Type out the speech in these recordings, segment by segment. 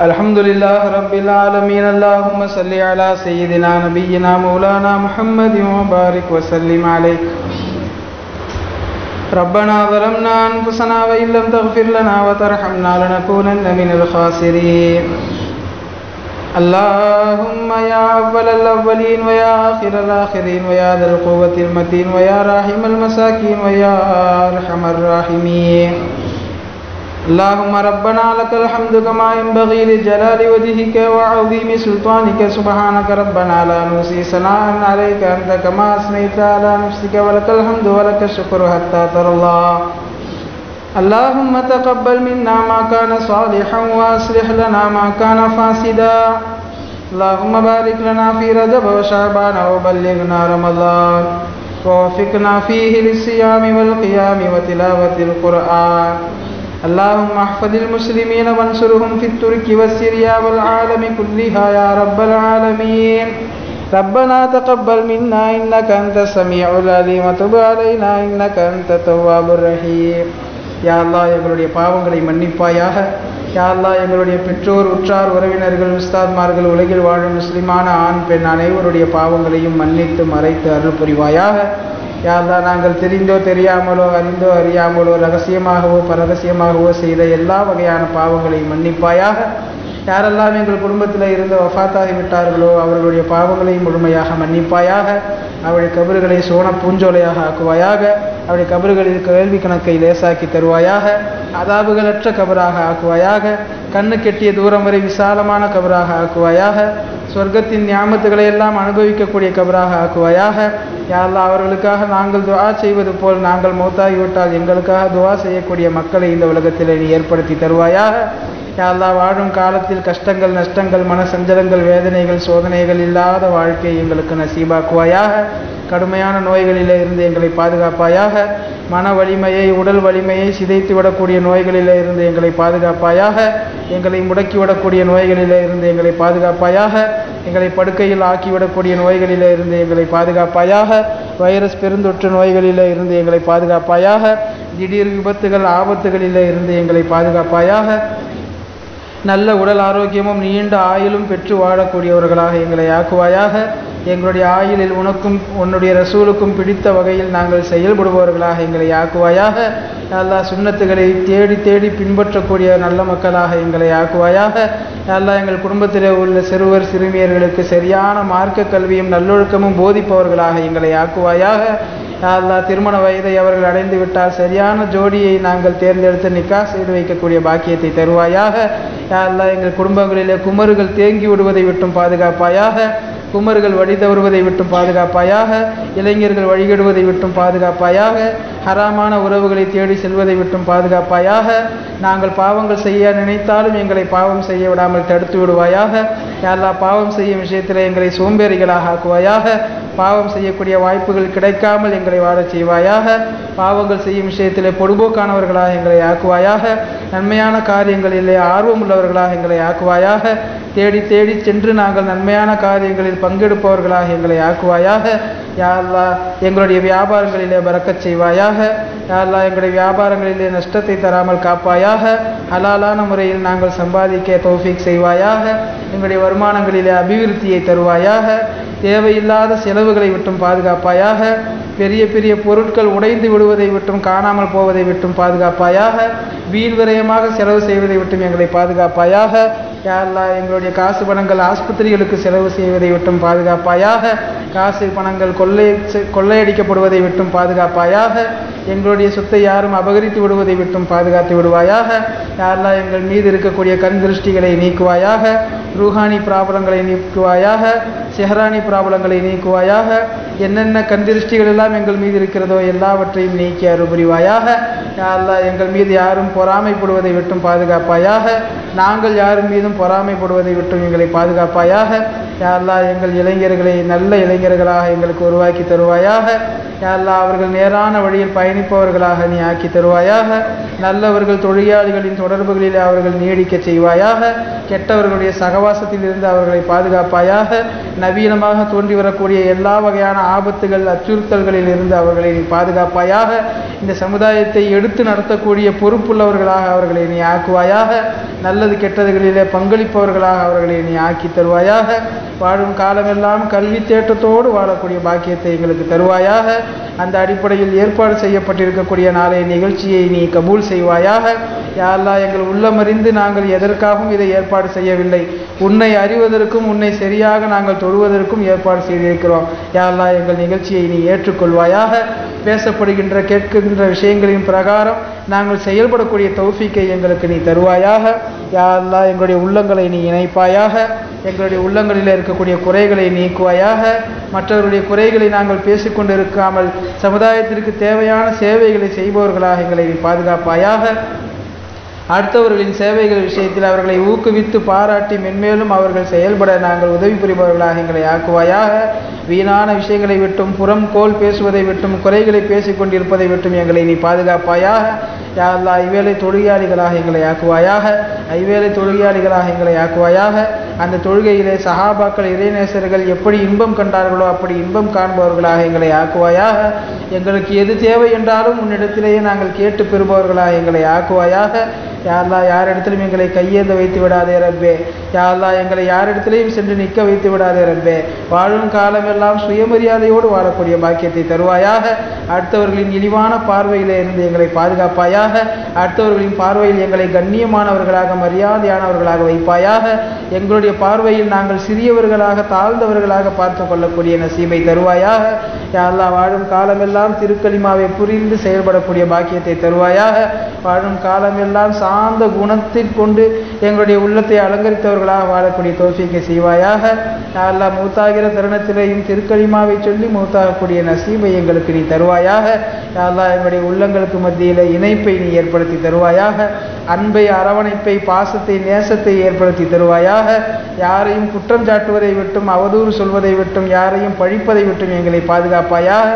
الحمد لله رب العالمين. اللهم صل على سيدنا نبينا مولانا محمد وبارك وسلم عليه. ربنا ظلمنا أنفسنا وإن لم تغفر لنا وترحمنا لنكونن من الخاسرين. اللهم يا أول الأولين ويا آخر الآخرين ويا ذا القوة المتين ويا راحم المساكين ويا أرحم الراحمين. اللهم ربنا لك الحمد كما ينبغي لجلال وجهك وعظيم سلطانك. سبحانك ربنا لا نحصي ثناء عليك أنت كما أثنيت على نفسك ولك الحمد ولك الشكر حتى ترضى. اللهم تقبل منا ما كان صالحا وأصلح لنا ما كان فاسدا. اللهم بارك لنا في رجب وشعبان وبلغنا رمضان ووفقنا فيه للصيام والقيام وتلاوة القرآن. اللهم احفظ المسلمين وانصرهم في الترك والسوريا والعالم كلها يا رب العالمين. ربنا تقبل منا إنك أنت السميع العليم وتب علينا إنك أنت التواب الرحيم. யா அல்லாஹ் எங்களுடைய பாவங்களை மன்னிப்பாயாக. யா அல்லாஹ் எங்களுடைய பெற்றோர் உற்றார் உறவினர்கள் உஸ்தாத்மார்கள் உலகில் வாழும் முஸ்லிமான ஆண் பெண் அனைவருடைய பாவங்களையும் மன்னித்து மறைத்து அருள் புரிவாயாக. யா அல்லாஹ் நாங்கள் தெரிந்தோ தெரியாமலோ அறிந்தோ அறியாமலோ ரகசியமாகவோ பரகசியமாகவோ செய்த எல்லா வகையான பாவங்களையும் மன்னிப்பாயாக. யாரெல்லாம் எங்கள் குடும்பத்தில் இருந்து வஃபாத்தாகிவிட்டார்களோ அவர்களுடைய பாவங்களையும் முழுமையாக மன்னிப்பாயாக. அவருடைய கபறுகளை சோன பூஞ்சோலையாக ஆக்குவாயாக. அவருடைய கபறுகளில் கேள்வி கணக்கை லேசாக்கி தருவாயாக. அதாபுகளற்ற கபராக ஆக்குவாயாக. கண்ணு கெட்டிய தூரம் வரை விசாலமான கபராக ஆக்குவாயாக. சொர்க்கத்தின் ஞாபகத்துகளை எல்லாம் அனுபவிக்கக்கூடிய கபராக ஆக்குவாயாக. யா அல்லாஹ் அவர்களுக்காக நாங்கள் துஆ செய்வது போல் நாங்கள் மௌத்தாகிவிட்டால் எங்களுக்காக துஆ செய்யக்கூடிய மக்களை இந்த உலகத்தில் நீ ஏற்படுத்தி தருவாயாக. யா அல்லாஹ் வாழும் காலத்தில் கஷ்டங்கள் நஷ்டங்கள் மன சஞ்சலங்கள் வேதனைகள் சோதனைகள் இல்லாத வாழ்க்கை எங்களுக்கு நசீபாக்குவாயாக. கடுமையான நோய்களிலே இருந்து எங்களை பாதுகாப்பாயாக. மன வலிமையை உடல் வலிமையை சிதைத்து விடக்கூடிய நோய்களிலே இருந்து எங்களை பாதுகாப்பாயாக. எங்களை முடக்கிவிடக்கூடிய நோய்களிலே இருந்து எங்களை பாதுகாப்பாயாக. எங்களை படுக்கையில் ஆக்கிவிடக்கூடிய நோய்களிலே இருந்து எங்களை பாதுகாப்பாயாக. வைரஸ் பெருந்தொற்று நோய்களிலே இருந்து எங்களை பாதுகாப்பாயாக. திடீர் விபத்துகள் ஆபத்துகளிலே இருந்து எங்களை பாதுகாப்பாயாக. நல்ல உடல் ஆரோக்கியமும் நீண்ட ஆயுளும் பெற்று வாழக்கூடியவர்களாக எங்களை ஆக்குவாயாக. எங்களுடைய ஆயுளில் உனக்கும் உன்னுடைய ரசூலுக்கும் பிடித்த வகையில் நாங்கள் செயல்படுபவர்களாக எங்களை ஆக்குவாயாக. அல்லாஹ் சுன்னத்துகளை தேடி தேடி பின்பற்றக்கூடிய நல்ல மக்களாக எங்களை ஆக்குவாயாக. அல்லாஹ் எங்கள் குடும்பத்தில் உள்ள சிறுவர் சிறுமியர்களுக்கு சரியான மார்க்க கல்வியும் நல்லொழுக்கமும் போதிப்பவர்களாக எங்களை ஆக்குவாயாக. அல்லாஹ் திருமண வயதை அவர்கள் அடைந்து விட்டால் சரியான ஜோடியை நாங்கள் தேர்ந்தெடுத்து நிக்கா செய்து வைக்கக்கூடிய பாக்கியத்தை தருவாயாக. அல்லாஹ் எங்கள் குடும்பங்களிலே குமர்கள் தேங்கி விடுவதை விட்டும் பாதுகாப்பாயாக. குமர்கள் வழி தவறுவதை விட்டும் பாதுகாப்பாயாக. இளைஞர்கள் வழிகெடுவதை விட்டும் பாதுகாப்பாயாக. ஹராமான உறவுகளை தேடி செல்வதை விட்டும் பாதுகாப்பாயாக. நாங்கள் பாவங்கள் செய்ய நினைத்தாலும் எங்களை பாவம் செய்ய விடாமல் தடுத்து விடுவாயாக. யாரெல்லாம் பாவம் செய்யும் விஷயத்தில் எங்களை சோம்பேறிகளாக ஆக்குவாயாக. பாவம் செய்யக்கூடிய வாய்ப்புகள் கிடைக்காமல் எங்களை வாழச் செய்வாயாக. பாவங்கள் செய்யும் விஷயத்திலே பொடுபோக்கானவர்களாக எங்களை ஆக்குவாயாக. நன்மையான காரியங்களிலே ஆர்வம் உள்ளவர்களாக எங்களை ஆக்குவாயாக. தேடி தேடி சென்று நாங்கள் நன்மையான காரியங்களில் பங்கெடுப்பவர்களாக எங்களை ஆக்குவாயாக. யா அல்லாஹ் எங்களுடைய வியாபாரங்களிலே பரக்கச் செய்வாயாக. யா அல்லாஹ் எங்களுடைய வியாபாரங்களிலே நஷ்டத்தை தராமல் காப்பாயாக. ஹலாலான முறையில் நாங்கள் சம்பாதிக்க தௌஃபீக் செய்வாயாக. எங்களுடைய வருமானங்களிலே அபிவிருத்தியை தருவாயாக. தேவையில்லாத செலவுகளை விட்டும் பாதுகாப்பாயாக. பெரிய பெரிய பொருட்கள் உடைந்து விடுவதை விட்டும் காணாமல் போவதை விட்டும் பாதுகாப்பாயாக. வீண் விரயமாக செலவு செய்வதை விட்டும் எங்களை பாதுகாப்பாயாக. யா அல்லாஹ் எங்களுடைய காசு பணங்கள் ஆஸ்பத்திரிகளுக்கு செலவு செய்வதை விட்டும் பாதுகாப்பாயாக. காசு பணங்கள் கொள்ளையடிக்கப்படுவதை விட்டும் பாதுகாப்பாயாக. எங்களுடைய சொத்தை யாரும் அபகரித்து விடுவதை விட்டும் பாதுகாத்து விடுவாயாக. யா அல்லாஹ் எங்கள் மீது இருக்கக்கூடிய கண் திருஷ்டிகளை நீக்குவாயாக. ரூஹானி பிராபலங்களை நீக்குவாயாக. செஹரானி பிராபலங்களை நீக்குவாயாக. என்னென்ன கண் திருஷ்டிகள் எல்லாம் எங்கள் மீது இருக்கிறதோ எல்லாவற்றையும் நீக்கி அருள் புரிவாயாக. யா அல்லாஹ் எங்கள் மீது யாரும் பொறாமைப்படுவதை விட்டும் பாதுகாப்பாயாக. நாங்கள் யாரும் மீதும் பொறாமைப்படுவதை விட்டும் எங்களை பாதுகாப்பாயாக. யா அல்லாஹ் எங்கள் இளைஞர்களை நல்ல இளைஞர்களாக எங்களுக்கு உருவாக்கி தருவாயாக. யா அல்லாஹ் அவர்கள் நேரான வழியில் பயணிப்பவர்களாக நீ ஆக்கி தருவாயாக. நல்லவர்கள் தொழிலாளிகளின் தொடர்புகளில் அவர்கள் நீடிக்க செய்வாயாக. கெட்டவர்களுடைய சகவாசத்தில் இருந்து அவர்களை பாதுகாப்பாயாக. நவீனமாக தோன்றி வரக்கூடிய எல்லா வகையான ஆபத்துகள் அச்சுறுத்தல்களில் இருந்து அவர்களை நீ பாதுகாப்பாயாக. இந்த சமுதாயத்தை எடுத்து நடத்தக்கூடிய பொறுப்புள்ளவர்களாக அவர்களை நீ ஆக்குவாயாக. நல்லது கெட்டதுகளிலே பங்களிப்பவர்களாக அவர்களை நீ ஆக்கி தருவாயாக. வாழும் காலமெல்லாம் கல்வி தேட்டத்தோடு வாழக்கூடிய பாக்கியத்தை எங்களுக்கு தருவாயாக. அந்த அடிப்படையில் ஏற்பாடு செய்யப்பட்டிருக்கக்கூடிய நாளைய நிகழ்ச்சியை நீ கபூல் செய்வாயாக. யா அல்லாஹ் எங்கள் உள்ளமறிந்து நாங்கள் எதற்காகவும் இதை ஏற்பாடு செய்யவில்லை, உன்னை அறிவதற்கும் உன்னை சரியாக நாங்கள் தொழுவதற்கும் ஏற்பாடு செய்திருக்கிறோம். யா அல்லாஹ் எங்கள் நிகழ்ச்சியை நீ ஏற்றுக்கொள்வாயாக. பேசப்படுகின்ற கேட்கின்ற விஷயங்களின் பிரகாரம் நாங்கள் செயல்படக்கூடிய தௌஃபீக்கை எங்களுக்கு நீ தருவாயாக. யா அல்லாஹ் எங்களுடைய உள்ளங்களை நீ இணைப்பாயாக. எங்களுடைய உள்ளங்களில் இருக்கக்கூடிய குறைகளை நீக்குவாயாக. மற்றவருடைய குறைகளை நாங்கள் பேசிக்கொண்டு இருக்காமல் சமுதாயத்திற்கு தேவையான சேவைகளை செய்பவர்களாக எங்களை நீ பாதுகாப்பாயாக. அடுத்தவர்களின் சேவைகள் விஷயத்தில் அவர்களை ஊக்குவித்து பாராட்டி மென்மேலும் அவர்கள் செயல்பட நாங்கள் உதவி புரிபவர்களாக எங்களை ஆக்குவாயாக. வீணான விஷயங்களை விட்டும் புறம் கோல் பேசுவதை விட்டும் குறைகளை பேசிக்கொண்டிருப்பதை விட்டும் எங்களை நீ பாதுகாப்பாயாக. யா அல்லாஹ் ஐவேளை தொழுகையாளிகளாக எங்களை ஆக்குவாயாக. ஐவேளை தொழுகையாளிகளாக எங்களை ஆக்குவாயாக. அந்த தொழுகையிலே சஹாபாக்கள் இறைநேசர்கள் எப்படி இன்பம் கண்டார்களோ அப்படி இன்பம் காண்பவர்களாக எங்களை ஆக்குவாயாக. எங்களுக்கு எது தேவை என்றாலும் உன்னிடத்திலேயே நாங்கள் கேட்டு பெறுபவர்களாக எங்களை ஆக்குவாயாக. யா அல்லாஹ் யாரிடத்திலும் எங்களை கையேந்த வைத்து விடாதே ரப்பே. யா அல்லாஹ் எங்களை யாரிடத்திலையும் சென்று நிற்க வைத்து விடாதே ரப்பே. வாழும் காலமெல்லாம் சுயமரியாதையோடு வாழக்கூடிய பாக்கியத்தை தருவாயாக. அடுத்தவர்களின் இழிவான பார்வையிலே இருந்து எங்களை பாதுகாப்பாயாக. அடுத்தவர்களின் பார்வையில் எங்களை கண்ணியமானவர்களாக மரியாதையானவர்களாக வைப்பாயாக. எங்களுடைய பார்வையில் நாங்கள் சிறியவர்களாக தாழ்ந்தவர்களாக பார்த்து கொள்ளக்கூடிய நசீபை தருவாயாக. யா அல்லாஹ் வாழும் காலமெல்லாம் திருக்கலிமாவை புரிந்து செயல்படக்கூடிய பாக்கியத்தை தருவாயாக. வாழும் காலமெல்லாம் சார்ந்த குணத்தை கொண்டு எங்களுடைய உள்ளத்தை அலங்கரித்தவர்களாக வாழக்கூடிய தௌஃபீக்கை செய்வாயாக. யா அல்லாஹ் மூத்தாகிற தருணத்திலேயும் திருக்கலிமாவை சொல்லி மூத்தாகக்கூடிய நசீபை எங்களுக்கு நீ தருவாயாக. யா அல்லாஹ் எங்களுடைய உள்ளங்களுக்கு மத்தியில் இணைப்பை நீ ஏற்படுத்தி தருவாயாக. அன்பை அரவணைப்பை பாசத்தை நேசத்தை ஏற்படுத்தி தருவாயாக. யாரையும் குற்றம் சாட்டுவதை விட்டும் அவதூறு சொல்வதை விட்டும் யாரையும் பழிப்பதை விட்டும் எங்களை பாதுகாப்பாயாக.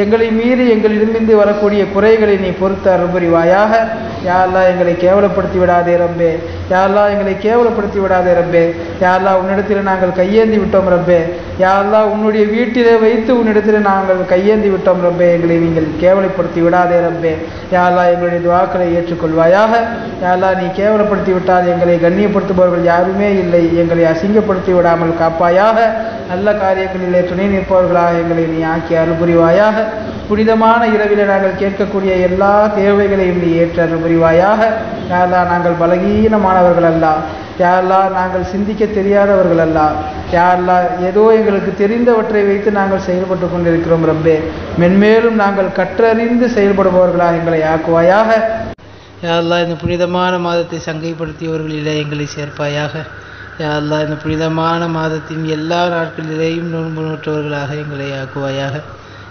எங்களை மீறி எங்களிடமிருந்து வரக்கூடிய குறைகளை நீ பொறுத்து அருள் புரிவாயாக. யா அல்லாஹ் எங்களை கேவலப்படுத்தி விடாதே ரப்பே. யா அல்லாஹ் எங்களை கேவலப்படுத்தி விடாதே ரப்பே. யா அல்லாஹ் உன்னிடத்தில் நாங்கள் கையேந்தி விட்டோம் ரப்பே. யா அல்லாஹ் உன்னுடைய வீட்டிலே வைத்து உன்னிடத்தில் நாங்கள் கையேந்தி விட்டோம் ரப்பே. எங்களை நீங்கள் கேவலப்படுத்தி விடாதே ரப்பே. யா அல்லாஹ் எங்களுடைய துஆக்களை ஏற்றுக்கொள்வாயாக. யா அல்லாஹ் நீ கேவலப்படுத்தி விட்டால் எங்களை கண்ணியப்படுத்துபவர்கள் யாருமே இல்லை. எங்களை அசிங்கப்படுத்தி விடாமல் காப்பாயாக. நல்ல காரியங்களிலே துணை நிற்பவர்களாக எங்களை நீ ஆக்கி அருள் புரிவாயாக. புனிதமான இரவிலே நாங்கள் கேட்கக்கூடிய எல்லா தேவைகளையும் நீ ஏற்று அருள் புரிவாயாக. யா அல்லாஹ் நாங்கள் பலகீனமானவர்கள் அல்ல. யா அல்லாஹ் நாங்கள் சிந்திக்க தெரியாதவர்கள் அல்ல. யா அல்லாஹ் ஏதோ எங்களுக்கு தெரிந்தவற்றை வைத்து நாங்கள் செயல்பட்டு கொண்டிருக்கிறோம் ரப்பே. மென்மேலும் நாங்கள் கற்றறிந்து செயல்படுபவர்களாக எங்களை ஆக்குவாயாக. யா அல்லாஹ் இந்த புனிதமான மாதத்தை சங்கைப்படுத்தியவர்களிலே எங்களை சேர்ப்பாயாக. யா அல்லாஹ் இந்த புனிதமான மாதத்தின் எல்லா நாட்களிலேயும் நோன்பு நோற்றவர்களாக எங்களை ஆக்குவாயாக.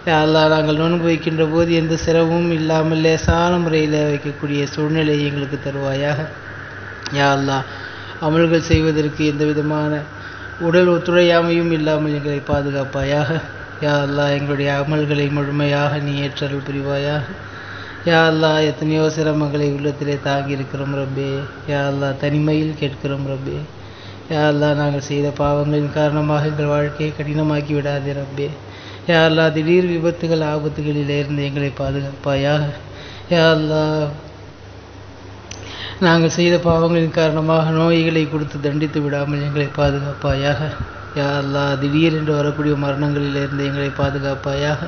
யா அல்லாஹ் நாங்கள் நோன்பு வைக்கின்ற போது எந்த சிரமமும் இல்லாமல் லேசான முறையில் வைக்கக்கூடிய சூழ்நிலையை எங்களுக்கு தருவாயாக. யா அல்லாஹ் அமல்கள் செய்வதற்கு எந்த விதமான உடல் ஒத்துழையாமையும் இல்லாமல் எங்களை பாதுகாப்பாயாக. யா அல்லாஹ் எங்களுடைய அமல்களை முழுமையாக நீ ஏற்றருள் புரிவாயாக. யா அல்லாஹ் எத்தனையோ சிரமங்களை உள்ளத்திலே தாங்கி இருக்கிறோம் ரப்பே. யா அல்லாஹ் தனிமையில் கேட்கிறோம் ரப்பே. யா அல்லாஹ் நாங்கள் செய்த பாவங்களின் காரணமாக எங்கள் வாழ்க்கையை கடினமாக்கி விடாதே ரப்பே. யா அல்லாஹ் திடீர் விபத்துகள் ஆபத்துகளிலிருந்து எங்களை பாதுகாப்பாயாக. யா அல்லாஹ் நாங்கள் செய்த பாவங்களின் காரணமாக நோய்களை கொடுத்து தண்டித்து விடாமல் எங்களை பாதுகாப்பாயாக. யா அல்லாஹ் திடீரென்று வரக்கூடிய மரணங்களிலிருந்து எங்களை பாதுகாப்பாயாக.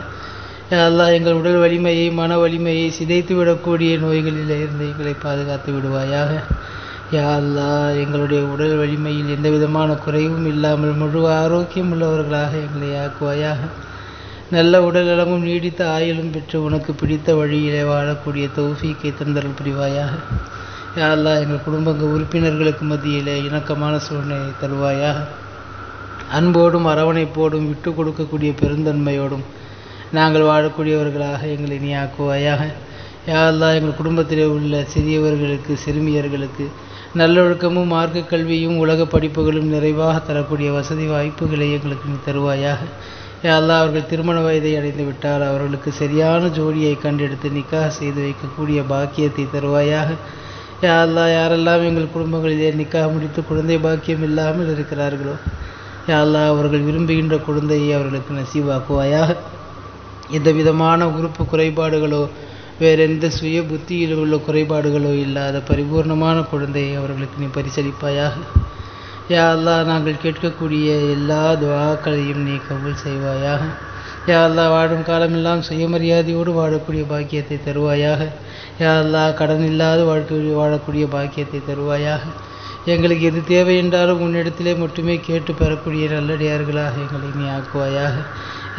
யா அல்லாஹ் எங்கள் உடல் வலிமையை மன வலிமையை சிதைத்து விடக்கூடிய நோய்களிலிருந்து எங்களை பாதுகாத்து விடுவாயாக. யா அல்லாஹ் எங்களுடைய உடல் வலிமையில் எந்த விதமான குறைவும் இல்லாமல் முழு ஆரோக்கியம் உள்ளவர்களாக எங்களை ஆக்குவாயாக. நல்ல உடல் நலமும் நீடித்த ஆயுளும் பெற்று உனக்கு பிடித்த வழியிலே வாழக்கூடிய தௌஃபீக்கை தந்தருள் புரிவாயாக. யா அல்லாஹ் எங்கள் குடும்ப உறுப்பினர்களுக்கு மத்தியிலே இணக்கமான சூழ்நிலை தருவாயாக. அன்போடும் அரவணைப்போடும் விட்டு கொடுக்கக்கூடிய பெருந்தன்மையோடும் நாங்கள் வாழக்கூடியவர்களாக எங்களை நீ ஆக்குவாயாக. யா அல்லாஹ் எங்கள் குடும்பத்திலே உள்ள சிறியவர்களுக்கு சிறுமியர்களுக்கு நல்லொழுக்கமும் மார்க்க கல்வியும் உலக படிப்புகளும் நிறைவாக தரக்கூடிய வசதி வாய்ப்புகளை எங்களுக்கு நீ தருவாயாக. யா அல்லாஹ் அவர்கள் திருமண வயதை அடைந்து விட்டால் அவர்களுக்கு சரியான ஜோடியை கண்டெடுத்து நிக்காஹ் செய்து வைக்கக்கூடிய பாக்கியத்தை தருவாயாக. யா அல்லாஹ் யாரெல்லாம் எங்கள் குடும்பங்களிலே நிக்காஹ் முடித்து குழந்தை பாக்கியம் இல்லாமல் இருக்கிறார்களோ யா அல்லாஹ் அவர்கள் விரும்புகின்ற குழந்தையை அவர்களுக்கு நசீவாக்குவாயாக. எந்த விதமான உறுப்பு குறைபாடுகளோ வேறெந்த சுய புத்தியில் உள்ள குறைபாடுகளோ இல்லாத பரிபூர்ணமான குழந்தையை அவர்களுக்கு நீ பரிசளிப்பாயாக. யா அல்லாஹ் நாங்கள் கேட்கக்கூடிய எல்லா துஆக்களையும் நீ கபூல் செய்வாயாக. யா அல்லாஹ் வாழும் காலமெல்லாம் சுயமரியாதையோடு வாழக்கூடிய பாக்கியத்தை தருவாயாக. யா அல்லாஹ் கடன் இல்லாத வாழக்கூடிய பாக்கியத்தை தருவாயாக. எங்களுக்கு எது தேவை என்றாலும் உன்னிடத்திலே மட்டுமே கேட்டு பெறக்கூடிய நல்லடியார்களாக எங்களை நீ ஆக்குவாயாக.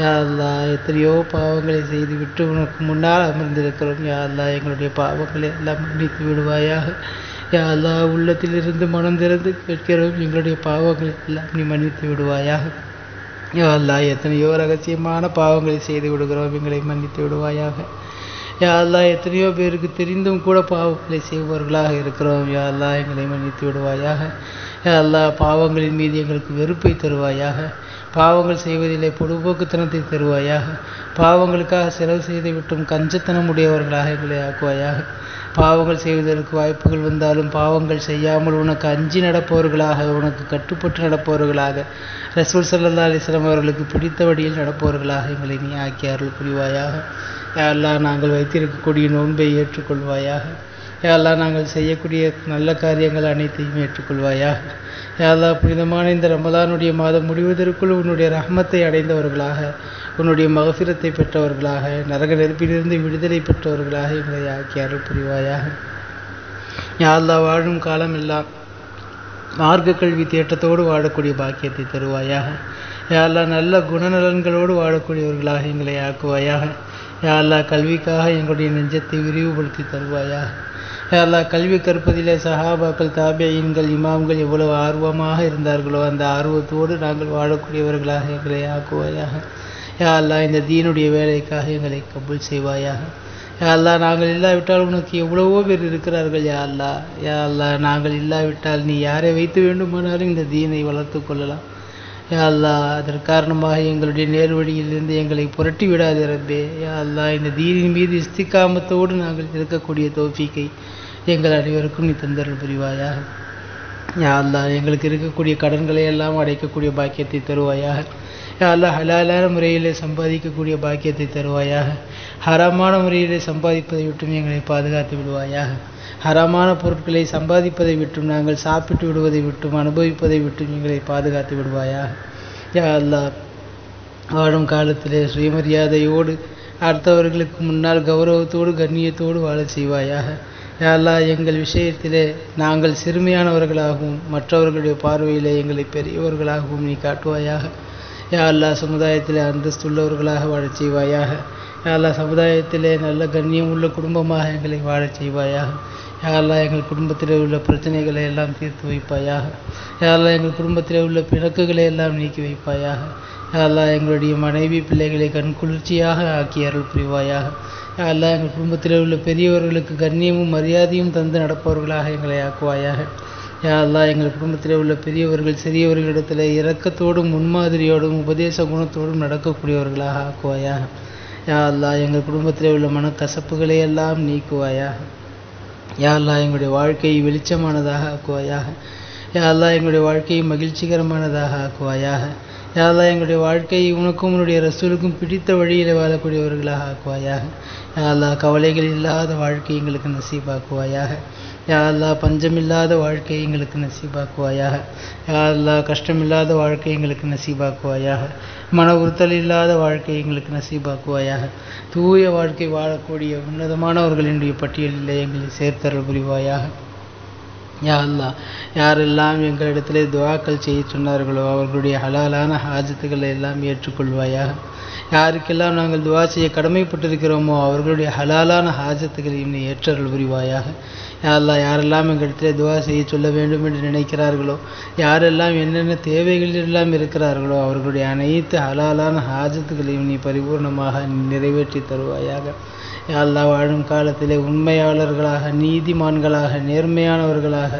யா அல்லாஹ் எத்தனையோ பாவங்களை செய்துவிட்டு உனக்கு முன்னால் அமர்ந்திருக்கிறோம். யா அல்லாஹ் எங்களுடைய பாவங்களை எல்லாம் மன்னித்து விடுவாயாக. யா அல்லாஹ் உள்ளத்திலிருந்து மனம் திறந்து கேட்கிறோம், எங்களுடைய பாவங்களை எல்லாம் நீ மன்னித்து விடுவாயாக. யா அல்லாஹ் எத்தனையோ ரகசியமான பாவங்களை செய்து விடுகிறோம், எங்களை மன்னித்து விடுவாயாக. யா அல்லாஹ் எத்தனையோ பேருக்கு தெரிந்தும் கூட பாவங்களை செய்பவர்களாக இருக்கிறோம். யா அல்லாஹ் எங்களை மன்னித்து விடுவாயாக. யா அல்லாஹ் பாவங்களின் மீது எங்களுக்கு வெறுப்பை தருவாயாக. பாவங்கள் செய்வதிலே பொடுபோக்குத்தனத்தை தருவாயாக. பாவங்களுக்காக செலவு செய்து விட்டும் கஞ்சத்தனம் உடையவர்களாக எங்களை ஆக்குவாயாக. பாவங்கள் செய்வதற்கு வாய்ப்புகள் வந்தாலும் பாவங்கள் செய்யாமல் உனக்கு அஞ்சி நடப்பவர்களாக, உனக்கு கட்டுப்பட்டு நடப்பவர்களாக, ரசூல் ஸல்லல்லாஹு அலைஹி வஸல்லம் அவர்களுக்கு பிடித்த வழியில் நடப்பவர்களாக எங்களை நீ ஆக்கி அருள் புரிவாயாக. யா அல்லாஹ் நாங்கள் வைத்திருக்கக்கூடிய நோன்பை ஏற்றுக்கொள்வாயாக. யா அல்லாஹ் நாங்கள் செய்யக்கூடிய நல்ல காரியங்கள் அனைத்தையும் ஏற்றுக்கொள்வாயாக. யா அல்லாஹ் புனிதமான இந்த ரமலானுடைய மாதம் முடிவதற்குள் உன்னுடைய ரஹ்மத்தை அடைந்தவர்களாக, உன்னுடைய மகஃபிரத்தை பெற்றவர்களாக, நரக நெருப்பிலிருந்து விடுதலை பெற்றவர்களாக எங்களை ஆக்கி அருள் புரிவாயாக. யா அல்லாஹ் வாழும் காலம் எல்லாம் மார்க்க கல்வி தேட்டத்தோடு வாழக்கூடிய பாக்கியத்தை தருவாயாக. யா அல்லாஹ் நல்ல குணநலன்களோடு வாழக்கூடியவர்களாக எங்களை ஆக்குவாயாக. யா அல்லாஹ் கல்விக்காக எங்களுடைய நெஞ்சத்தை விரிவுபடுத்தி தருவாயாக. யா அல்லாஹ் கல்வி கற்பதிலே சஹாபாக்கள், தாபியீன்கள், இமாம்கள் எவ்வளவு ஆர்வமாக இருந்தார்களோ அந்த ஆர்வத்தோடு நாங்கள் வாழக்கூடியவர்களாக எங்களை ஆக்குவாயாக. யா அல்லாஹ் இந்த தீனுடைய வேலைக்காக எங்களை கபூல் செய்வாயாக. யா அல்லாஹ் நாங்கள் இல்லாவிட்டால் உனக்கு எவ்வளவோ பேர் இருக்கிறார்கள். யா அல்லாஹ் யா அல்லாஹ் நாங்கள் இல்லாவிட்டால் நீ யாரை வைத்து வேண்டுமானாலும் இந்த தீனை வளர்த்து கொள்ளலாம். யா அல்லாஹ் அதற்கு காரணமாக எங்களுடைய நேர்வழியிலிருந்து எங்களை புரட்டி விடாதே ரப்பே. யா அல்லாஹ் இந்த தீனின் மீது இஸ்திகாமத்தோடு நாங்கள் இருக்கக்கூடிய தௌஃபீக்கை எங்கள் அனைவருக்கும் நீ தந்தருள் புரிவாயாக. யா அல்லாஹ் எங்களுக்கு இருக்கக்கூடிய கடன்களை எல்லாம் அடைக்கக்கூடிய பாக்கியத்தை தருவாயாக. யா அல்லாஹ் ஹலாலான முறையிலே சம்பாதிக்கக்கூடிய பாக்கியத்தை தருவாயாக. ஹராமான முறையிலே சம்பாதிப்பதை விட்டும் எங்களை பாதுகாத்து விடுவாயாக. ஹராமான பொருட்களை சம்பாதிப்பதை விட்டும், நாங்கள் சாப்பிட்டு விடுவதை விட்டும், அனுபவிப்பதை விட்டும் எங்களை பாதுகாத்து விடுவாயாக. யா அல்லாஹ் வாழும் காலத்திலே சுயமரியாதையோடு அடுத்தவர்களுக்கு முன்னால் கௌரவத்தோடு கண்ணியத்தோடு வாழ செய்வாயாக. யா அல்லாஹ் எங்கள் விஷயத்திலே நாங்கள் சிறுமையானவர்களாகவும் மற்றவர்களுடைய பார்வையிலே எங்களை பெரியவர்களாகவும் நீ காட்டுவாயாக. யா அல்லாஹ் சமுதாயத்திலே அந்தஸ்துள்ளவர்களாக வாழச் செய்வாயாக. யா அல்லாஹ் சமுதாயத்திலே நல்ல கண்ணியம் உள்ள குடும்பமாக எங்களை வாழச் செய்வாயாக. யா அல்லாஹ் எங்கள் குடும்பத்திலே உள்ள பிரச்சனைகளை எல்லாம் தீர்த்து வைப்பாயாக. யா அல்லாஹ் எங்கள் குடும்பத்திலே உள்ள பிணக்குகளை எல்லாம் நீக்கி வைப்பாயாக. யா அல்லாஹ் எங்களுடைய மனைவி பிள்ளைகளை கண்குளிர்ச்சியாக ஆக்கி அருள் புரிவாயாக. யா அல்லாஹ் எங்கள் குடும்பத்திலே உள்ள பெரியவர்களுக்கு கண்ணியமும் மரியாதையும் தந்து நடப்பவர்களாக எங்களை ஆக்குவாயாக. யா அல்லாஹ் எங்கள் குடும்பத்திலே உள்ள பெரியவர்கள் சிறியவர்களிடத்தில் இரக்கத்தோடும் முன்மாதிரியோடும் உபதேச குணத்தோடும் நடக்கக்கூடியவர்களாக ஆக்குவாயாக. யா அல்லாஹ் எங்கள் குடும்பத்திலே உள்ள மனக்கசப்புகளை எல்லாம் நீக்குவாயாக. யா அல்லாஹ் எங்களுடைய வாழ்க்கையை வெளிச்சமானதாக ஆக்குவாயாக. யா அல்லாஹ் எங்களுடைய வாழ்க்கையை மகிழ்ச்சிகரமானதாக ஆக்குவாயாக. யா அல்லாஹ் எங்களுடைய வாழ்க்கையை உனக்கும் உன்னுடைய ரசூலுக்கும் பிடித்த வழியில் வாழக்கூடியவர்களாக ஆக்குவாயாக. யா அல்லாஹ் கவலைகள் இல்லாத வாழ்க்கை எங்களுக்கு நசீபாக்குவாயாக. யா அல்லாஹ் பஞ்சமில்லாத வாழ்க்கை எங்களுக்கு நசீபாக்குவாயாக. யா அல்லாஹ் கஷ்டமில்லாத வாழ்க்கை எங்களுக்கு நசீபாக்குவாயாக. மன உறுத்தல் இல்லாத வாழ்க்கை எங்களுக்கு நசீபாக்குவாயாக. தூய வாழ்க்கை வாழக்கூடிய உன்னதமானவர்களினுடைய பட்டியலில் எங்களை சேர்த்தருள் புரிவாயாக. யா அல்லாஹ் யாரெல்லாம் எங்களிடத்திலே துஆக்கள் செய்ய சொன்னார்களோ அவர்களுடைய ஹலாலான ஹாஜத்துக்களை எல்லாம் ஏற்றுக்கொள்வாயாக. யாருக்கெல்லாம் நாங்கள் துஆ செய்ய கடமைப்பட்டிருக்கிறோமோ அவர்களுடைய ஹலாலான ஹாஜத்துக்களையும் நீ ஏற்றருள் புரிவாயாக. யா அல்லாஹ் யாரெல்லாம் எங்களிடத்திலே துஆ செய்ய சொல்ல வேண்டும் என்று நினைக்கிறார்களோ, யாரெல்லாம் என்னென்ன தேவைகள் எல்லாம் இருக்கிறார்களோ அவர்களுடைய அனைத்து ஹலாலான ஹாஜத்துக்களையும் நீ பரிபூர்ணமாக நிறைவேற்றி தருவாயாக. யா அல்லாஹ் வாழும் காலத்திலே உண்மையாளர்களாக, நீதிமான்களாக, நேர்மையானவர்களாக,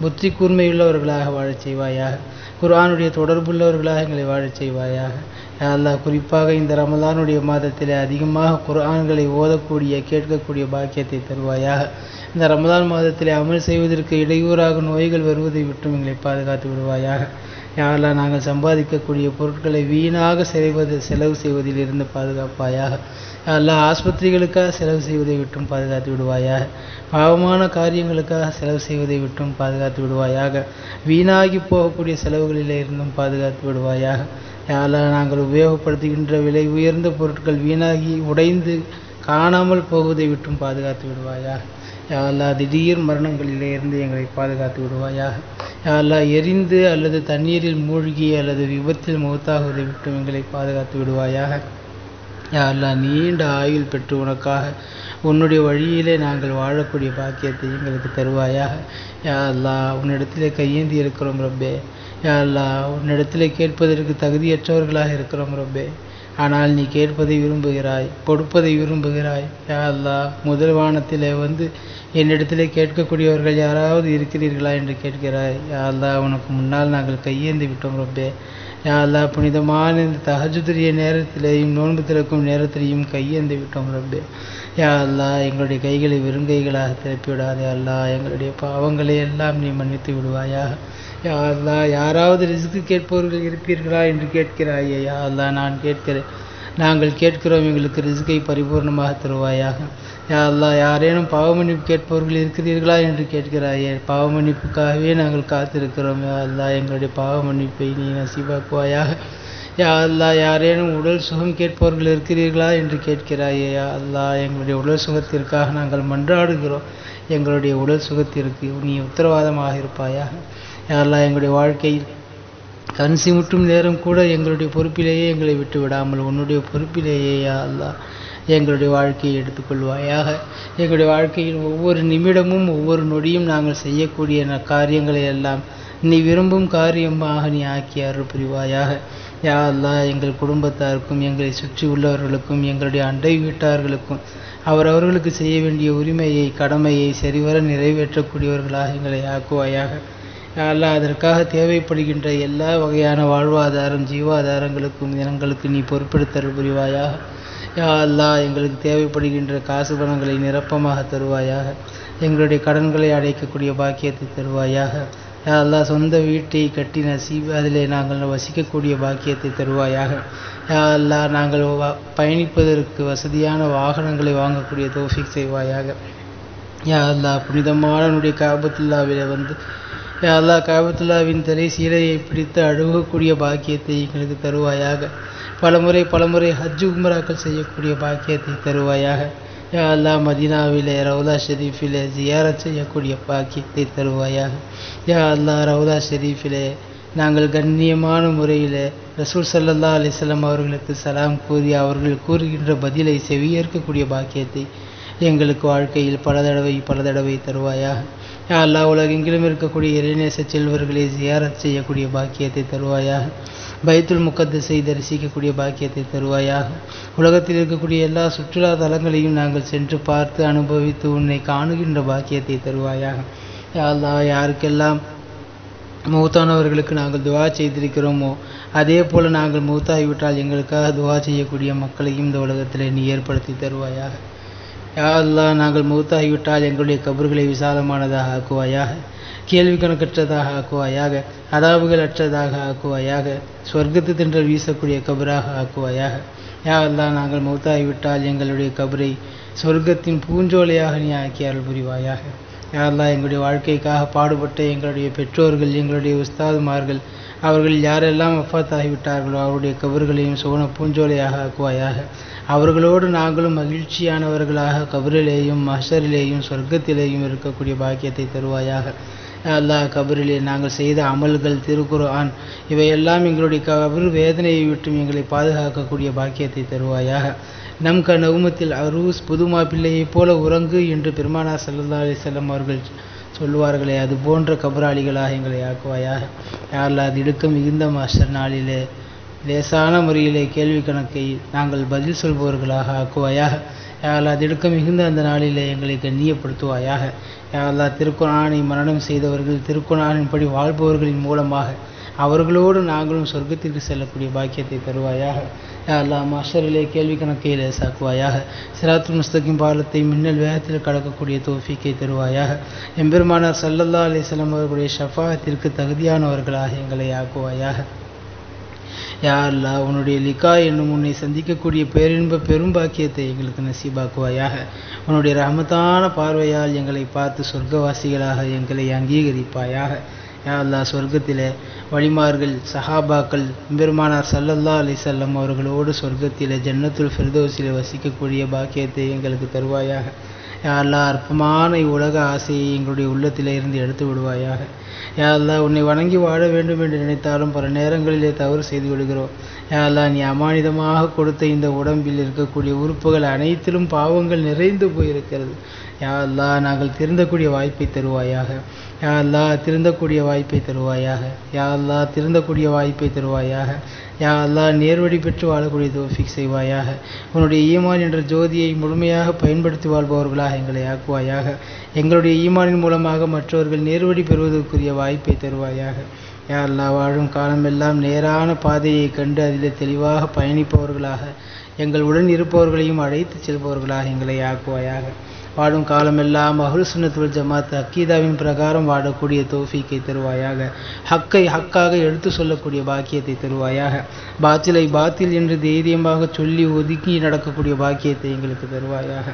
புத்தி கூர்மையுள்ளவர்களாக வாழச் செய்வாயாக. குர்ஆனுடைய தொடர்புள்ளவர்களாக எங்களை வாழச் செய்வாயாக. யா அல்லாஹ் குறிப்பாக இந்த ரமலானுடைய மாதத்திலே அதிகமாக குர்ஆன்களை ஓதக்கூடிய, கேட்கக்கூடிய பாக்கியத்தை தருவாயாக. இந்த ரமலான் மாதத்திலே அமல் செய்வதற்கு இடையூறாக நோய்கள் வருவதை விட்டும் எங்களை பாதுகாத்து விடுவாயாக. யா அல்லாஹ் நாங்கள் சம்பாதிக்கக்கூடிய பொருட்களை வீணாக செலவு செய்வதில் இருந்து பாதுகாப்பாயாக. யா அல்லாஹ் ஆஸ்பத்திரிகளுக்காக செலவு செய்வதை விட்டும் பாதுகாத்து விடுவாயாக. பாவமான காரியங்களுக்காக செலவு செய்வதை விட்டும் பாதுகாத்து விடுவாயாக. வீணாகி போகக்கூடிய செலவுகளில் இருந்தும் பாதுகாத்து விடுவாயாக. யா அல்லாஹ் நாங்கள் உபயோகப்படுத்துகின்ற விலை உயர்ந்த பொருட்கள் வீணாகி உடைந்து காணாமல் போவதை விட்டும் பாதுகாத்து விடுவாயாக. யா அல்லாஹ் திடீர் மரணங்களிலே இருந்து எங்களை பாதுகாத்து விடுவாயாக. யா அல்லாஹ் எரிந்து அல்லது தண்ணீரில் மூழ்கி அல்லது விபத்தில் மௌத்தாகுவதை விட்டும் எங்களை பாதுகாத்து விடுவாயாக. யா அல்லாஹ் நீண்ட ஆயுள் பெற்று உனக்காக உன்னுடைய வழியிலே நாங்கள் வாழக்கூடிய பாக்கியத்தை எங்களுக்கு தருவாயாக. யா அல்லாஹ் உன்னிடத்திலே கையேந்தி இருக்கிறோம் ரப்பே. யா அல்லாஹ் உன்னிடத்திலே கேட்பதற்கு தகுதியற்றவர்களாக இருக்கிறோம் ரப்பே. ஆனால் நீ கேட்பதை விரும்புகிறாய், கொடுப்பதை விரும்புகிறாய். யா அல்லாஹ் முதல் வானத்திலே வந்து என்னிடத்திலே கேட்கக்கூடியவர்கள் யாராவது இருக்கிறீர்களா என்று கேட்கிறாய். யா அல்லாஹ் உனக்கு முன்னால் நாங்கள் கையேந்தி விட்டோம் ரப்பே. யா அல்லாஹ் புனிதமான இந்த தஹஜ்ஜுடைய நேரத்திலேயும் நோன்பு திறக்கும் நேரத்திலேயும் கையேந்தி விட்டோம் ரப்பே. யா அல்லாஹ் எங்களுடைய கைகளை வெறுங்கைகளாக திருப்பி விடாதே. அல்லாஹ் எங்களுடைய பாவங்களை எல்லாம் நீ மன்னித்து விடுவாயாக. யா அல்லாஹ் யாராவது ரிஸ்க்கு கேட்பவர்கள் இருப்பீர்களா என்று கேட்கிறாயே. யா அல்லாஹ் நாங்கள் கேட்கிறோம், எங்களுக்கு ரிஸ்கை பரிபூர்ணமாக தருவாயாக. யா அல்லாஹ் யாரேனும் பாவமன்னிப்பு கேட்பவர்கள் இருக்கிறீர்களா என்று கேட்கிறாயே. பாவமன்னிப்புக்காகவே நாங்கள் காத்திருக்கிறோம். யா அல்லாஹ் எங்களுடைய பாவமன்னிப்பை நீ நசீபாக்குவாயாக. யா அல்லாஹ் யாரேனும் உடல் சுகம் கேட்பவர்கள் இருக்கிறீர்களா என்று கேட்கிறாயே. யா அல்லாஹ் எங்களுடைய உடல் சுகத்திற்காக நாங்கள் மன்றாடுகிறோம். எங்களுடைய உடல் சுகத்திற்கு நீ உத்தரவாதமாக இருப்பாயாக. யா அல்லாஹ் எங்களுடைய வாழ்க்கையில் கண் சிமிட்டும் நேரம் கூட எங்களுடைய பொறுப்பிலேயே எங்களை விட்டு விடாமல் உன்னுடைய பொறுப்பிலேயே யா அல்லாஹ் எங்களுடைய வாழ்க்கையை எடுத்துக்கொள்வாயாக. எங்களுடைய வாழ்க்கையில் ஒவ்வொரு நிமிடமும் ஒவ்வொரு நொடியும் நாங்கள் செய்யக்கூடிய காரியங்களை எல்லாம் நீ விரும்பும் காரியமாக நீ ஆக்கி அருள் புரிவாயாக. யா அல்லாஹ் எங்கள் குடும்பத்தாருக்கும் எங்களை சுற்றி உள்ளவர்களுக்கும் எங்களுடைய அண்டை வீட்டார்களுக்கும் அவரவர்களுக்கு செய்ய வேண்டிய உரிமையை, கடமையை சரிவர நிறைவேற்றக்கூடியவர்களாக எங்களை ஆக்குவாயாக. யா அல்லாஹ் அதற்காக தேவைப்படுகின்ற எல்லா வகையான வாழ்வாதாரம், ஜீவாதாரங்களுக்கும் இனங்களுக்கு நீ பொறுப்பெடுத்தருள் புரிவாயாக. யா அல்லாஹ் எங்களுக்கு தேவைப்படுகின்ற காசு பணங்களை நிரப்பமாக தருவாயாக. எங்களுடைய கடன்களை அடைக்கக்கூடிய பாக்கியத்தை தருவாயாக. யா அல்லாஹ் சொந்த வீட்டை கட்டி நசீப் அதிலே நாங்கள் வசிக்கக்கூடிய பாக்கியத்தை தருவாயாக. யா அல்லாஹ் நாங்கள் பயணிப்பதற்கு வசதியான வாகனங்களை வாங்கக்கூடிய தௌஃபீக் செய்வாயாக. யா அல்லாஹ் புனிதமான உன்னுடைய காபத்துல்லாவிலே வந்து யா அல்லாஹ் காபத்துல்லாவின் திரை சீலையை பிடித்து அழுகக்கூடிய பாக்கியத்தை எங்களுக்கு தருவாயாக. பலமுறை ஹஜ் உம்ராக்கள் செய்யக்கூடிய பாக்கியத்தை தருவாயாக. யா அல்லாஹ் மதீனாவிலே ரவுதா ஷெரீஃபிலே ஜியாரத் செய்யக்கூடிய பாக்கியத்தை தருவாயாக. யா அல்லாஹ் ரவுதா ஷெரீஃபிலே நாங்கள் கண்ணியமான முறையிலே ரசூல் ஸல்லல்லாஹு அலைஹி வஸல்லம் அவர்களுக்கு சலாம் கூறி அவர்கள் கூறுகின்ற பதிலை செவியேற்கக்கூடிய பாக்கியத்தை எங்களுக்கு வாழ்க்கையில் பல தடவை தருவாயாக. யா அல்லாஹ் உலகெங்கிலும் இருக்கக்கூடிய இறைநேச செல்வர்களை ஜியாரத் செய்யக்கூடிய பாக்கியத்தை தருவாயாக. பைத்துல் முகத்தஸை தரிசிக்கக்கூடிய பாக்கியத்தை தருவாயாக. உலகத்தில் இருக்கக்கூடிய எல்லா சுற்றுலா தலங்களையும் நாங்கள் சென்று பார்த்து அனுபவித்து உன்னை காணுகின்ற பாக்கியத்தை தருவாயாக. யா அல்லாஹ் யாருக்கெல்லாம் மௌத்தானவர்களுக்கு நாங்கள் துவா செய்திருக்கிறோமோ அதே போல் நாங்கள் மௌத்தாகிவிட்டால் எங்களுக்காக துவா செய்யக்கூடிய மக்களையும் இந்த உலகத்திலே நீ ஏற்படுத்தி தருவாயாக. யா அல்லாஹ் நாங்கள் மௌத்தாகிவிட்டால் எங்களுடைய கபர்களை விசாலமானதாக ஆக்குவாயாக. கேள்வி கணக்கற்றதாக ஆக்குவாயாக. அதாவுகள் அற்றதாக ஆக்குவாயாக. சொர்க்கத்து தின்றல் வீசக்கூடிய கபராக ஆக்குவாயாக. யா அல்லாஹ் நாங்கள் மௌத்தாகிவிட்டால் எங்களுடைய கபரை சொர்க்கத்தின் பூஞ்சோலையாக நீ ஆக்கி அருள் புரிவாயாக. யா அல்லாஹ் எங்களுடைய வாழ்க்கைக்காக பாடுபட்ட எங்களுடைய பெற்றோர்கள், எங்களுடைய உஸ்தாதுமார்கள், அவர்கள் யாரெல்லாம் வஃபாத்தாகிவிட்டார்களோ அவருடைய கபர்களையும் சுவன பூஞ்சோலையாக ஆக்குவாயாக. அவர்களோடு நாங்களும் மகிழ்ச்சியானவர்களாக கபரிலேயும் மஹ்ஷரிலேயும் சொர்க்கத்திலேயும் இருக்கக்கூடிய பாக்கியத்தை தருவாயாக. அல்லாஹ் கபரிலே நாங்கள் செய்த அமல்கள், திருக்குர்ஆன் இவையெல்லாம் எங்களுடைய கபர் வேதனையை விட்டும் எங்களை பாதுகாக்கக்கூடிய பாக்கியத்தை தருவாயாக. நம் நவுமத்தில் அரூஸ் புதுமா பிள்ளையைப் போல உறங்கு என்று பெருமானார் ஸல்லல்லாஹு அலைஹி வஸல்லம் அவர்கள் சொல்லுவார்களே, அது போன்ற கபராளிகளாக எங்களை ஆக்குவாயாக. யா அல்லாஹ் திடுக்கம் மிகுந்த மஹ்ஷர் நாளிலே லேசான முறையிலே கேள்வி கணக்கை நாங்கள் பதில் சொல்பவர்களாக ஆக்குவாயாக. யா அல்லாஹ் திடுக்கம் மிகுந்த அந்த நாளிலே எங்களை கண்ணியப்படுத்துவாயாக. யா அல்லாஹ் திருக்குர்ஆனை மரணம் செய்தவர்கள், திருக்குர்ஆனின்படி வாழ்பவர்களின் மூலமாக அவர்களோடு நாங்களும் சொர்க்கத்திற்கு செல்லக்கூடிய பாக்கியத்தை தருவாயாக. யா அல்லாஹ் மஹ்ஷரிலே கேள்வி கணக்கை லேசாக்குவாயாக. சிராத்துல் முஸ்தகீம் பாலத்தை மின்னல் வேகத்தில் கடக்கக்கூடிய தௌஃபீக்கை தருவாயாக. எம்பெருமானார் ஸல்லல்லாஹு அலைஹி வஸல்லம் அவர்களுடைய ஷஃபாஅத்திற்கு தகுதியானவர்களாக எங்களை ஆக்குவாயாக. யா அல்லாஹ் உன்னுடைய லிகா என்னும் உன்னை சந்திக்கக்கூடிய பேரின்ப பெரும் பாக்கியத்தை எங்களுக்கு நசீபாக்குவாயாக. உன்னுடைய ரஹமத்தான பார்வையால் எங்களை பார்த்து சொர்க்கவாசிகளாக எங்களை அங்கீகரிப்பாயாக. யா அல்லாஹ் சொர்க்கத்திலே வலிமார்கள், சஹாபாக்கள், பெருமானார் ஸல்லல்லாஹு அலைஹி வஸல்லம் அவர்களோடு சொர்க்கத்திலே ஜன்னத்துல் ஃபிர்தௌஸிலே வசிக்கக்கூடிய பாக்கியத்தை எங்களுக்கு தருவாயாக. யா அல்லாஹ் அற்பமான இவ்வுலக ஆசையை எங்களுடைய உள்ளத்திலே இருந்து எடுத்து விடுவாயாக. யா அல்லாஹ் உன்னை வணங்கி வாழ வேண்டும் என்று நினைத்தாலும் பல நேரங்களிலே தவறு செய்து விடுகிறோம். யா அல்லாஹ் நீ அமானிதமாக கொடுத்த இந்த உடம்பில் இருக்கக்கூடிய உறுப்புகள் அனைத்திலும் பாவங்கள் நிறைந்து போயிருக்கிறது. யா அல்லாஹ் நாங்கள் திருந்தக்கூடிய வாய்ப்பை தருவாயாக. யா அல்லாஹ் திருந்தக்கூடிய வாய்ப்பை தருவாயாக. யா அல்லாஹ் திருந்தக்கூடிய வாய்ப்பை தருவாயாக. யா அல்லாஹ் நேர்வழி பெற்று வாழக்கூடிய தௌஃபீக் செய்வாயாக. உன்னுடைய ஈமான் என்ற ஜோதியை முழுமையாக பயன்படுத்தி வாழ்பவர்களாக எங்களை ஆக்குவாயாக. எங்களுடைய ஈமானின் மூலமாக மற்றவர்கள் நேர்வழி பெறுவதற்குரிய வாய்ப்பை தருவாயாக. யா அல்லாஹ் வாழும் காலமெல்லாம் நேரான பாதையை கண்டு அதிலே தெளிவாக பயணிப்பவர்களாக, எங்கள் உடன் இருப்பவர்களையும் அழைத்து செல்பவர்களாக எங்களை ஆக்குவாயாக. வாழும் காலமெல்லாம் அஹ்லுஸ் சுன்னத் வல் ஜமாத் அக்கீதாவின் பிரகாரம் வாழக்கூடிய தௌஃபீக்கை தருவாயாக. ஹக்கை ஹக்காக எடுத்து சொல்லக்கூடிய பாக்கியத்தை தருவாயாக. பாத்திலை பாத்தில் என்று தைரியமாக சொல்லி ஒதுக்கி நடக்கக்கூடிய பாக்கியத்தை எங்களுக்கு தருவாயாக.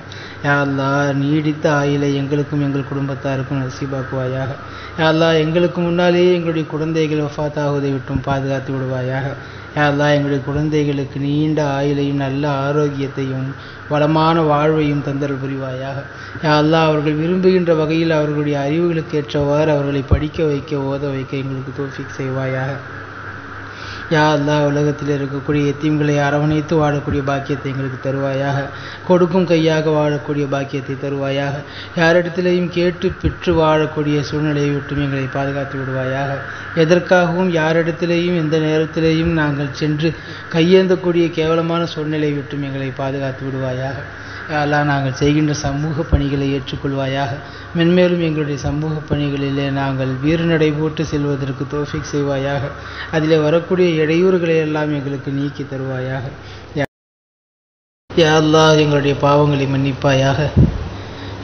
யா அல்லாஹ் நீடித்த ஆயுளை எங்களுக்கும் எங்கள் குடும்பத்தாருக்கும் நசீபாக்குவாயாக. யா அல்லாஹ் எங்களுக்கு முன்னாலேயே எங்களுடைய குழந்தைகள் வஃபாத்தாகுவதை விட்டும் பாதுகாத்து விடுவாயாக. யா அல்லாஹ் எங்களுடைய குழந்தைகளுக்கு நீண்ட ஆயுளையும் நல்ல ஆரோக்கியத்தையும் வளமான வாழ்வையும் தந்தல் புரிவாயாக. யா அல்லாஹ் அவர்கள் விரும்புகின்ற வகையில் அவர்களுடைய அறிவுகளுக்கு ஏற்றவாறு அவர்களை படிக்க வைக்க, ஓத வைக்க எங்களுக்கு தௌஃபீக் செய்வாயாக. யா அல்லாஹ் உலகத்தில் இருக்கக்கூடிய எத்தீம்களை அரவணைத்து வாழக்கூடிய பாக்கியத்தை எங்களுக்கு தருவாயாக. கொடுக்கும் கையாக வாழக்கூடிய பாக்கியத்தை தருவாயாக. யாரிடத்திலேயும் கேட்டு பெற்று வாழக்கூடிய சூழ்நிலையை விட்டும் எங்களை பாதுகாத்து விடுவாயாக. எதற்காகவும் யாரிடத்திலேயும் எந்த நேரத்திலேயும் நாங்கள் சென்று கையேந்தக்கூடிய கேவலமான சூழ்நிலையை விட்டும் எங்களை பாதுகாத்து விடுவாயாக. யா அல்லாஹ் நாங்கள் செய்கின்ற சமூக பணிகளை ஏற்றுக்கொள்வாயாக. மென்மேலும் எங்களுடைய சமூக பணிகளிலே நாங்கள் வீறுநடை போட்டு செல்வதற்கு தௌஃபீக் செய்வாயாக. அதிலே வரக்கூடிய இடையூறுகளை எல்லாம் எங்களுக்கு நீக்கி தருவாயாக. யா அல்லாஹ் எங்களுடைய பாவங்களை மன்னிப்பாயாக.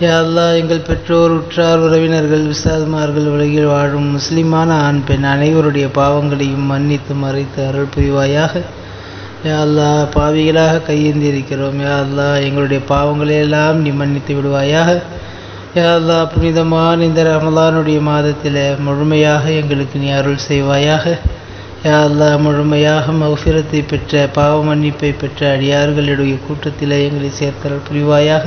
யா அல்லாஹ் எங்கள் பெற்றோர், உற்றார், உறவினர்கள், உஸ்தாதுமார்கள், உலகில் வாழும் முஸ்லிமான ஆண் பெண் அனைவருடைய பாவங்களையும் மன்னித்து மறைத்து அருள் புரிவாயாக. யா அல்லாஹ் பாவிகளாக கையேந்தி இருக்கிறோம். யா அல்லாஹ் எங்களுடைய பாவங்களை எல்லாம் நீ மன்னித்து விடுவாயாக. யா அல்லாஹ் புனிதமான இந்த ரமலானுடைய மாதத்தில் முழுமையாக எங்களுக்கு நீ அருள் செய்வாயாக. யா அல்லாஹ் முழுமையாக மஃபிரத்தை பெற்ற, பாவ மன்னிப்பை பெற்ற அடியார்களுடைய கூட்டத்தில் எங்களை சேர்த்தல் புரிவாயாக.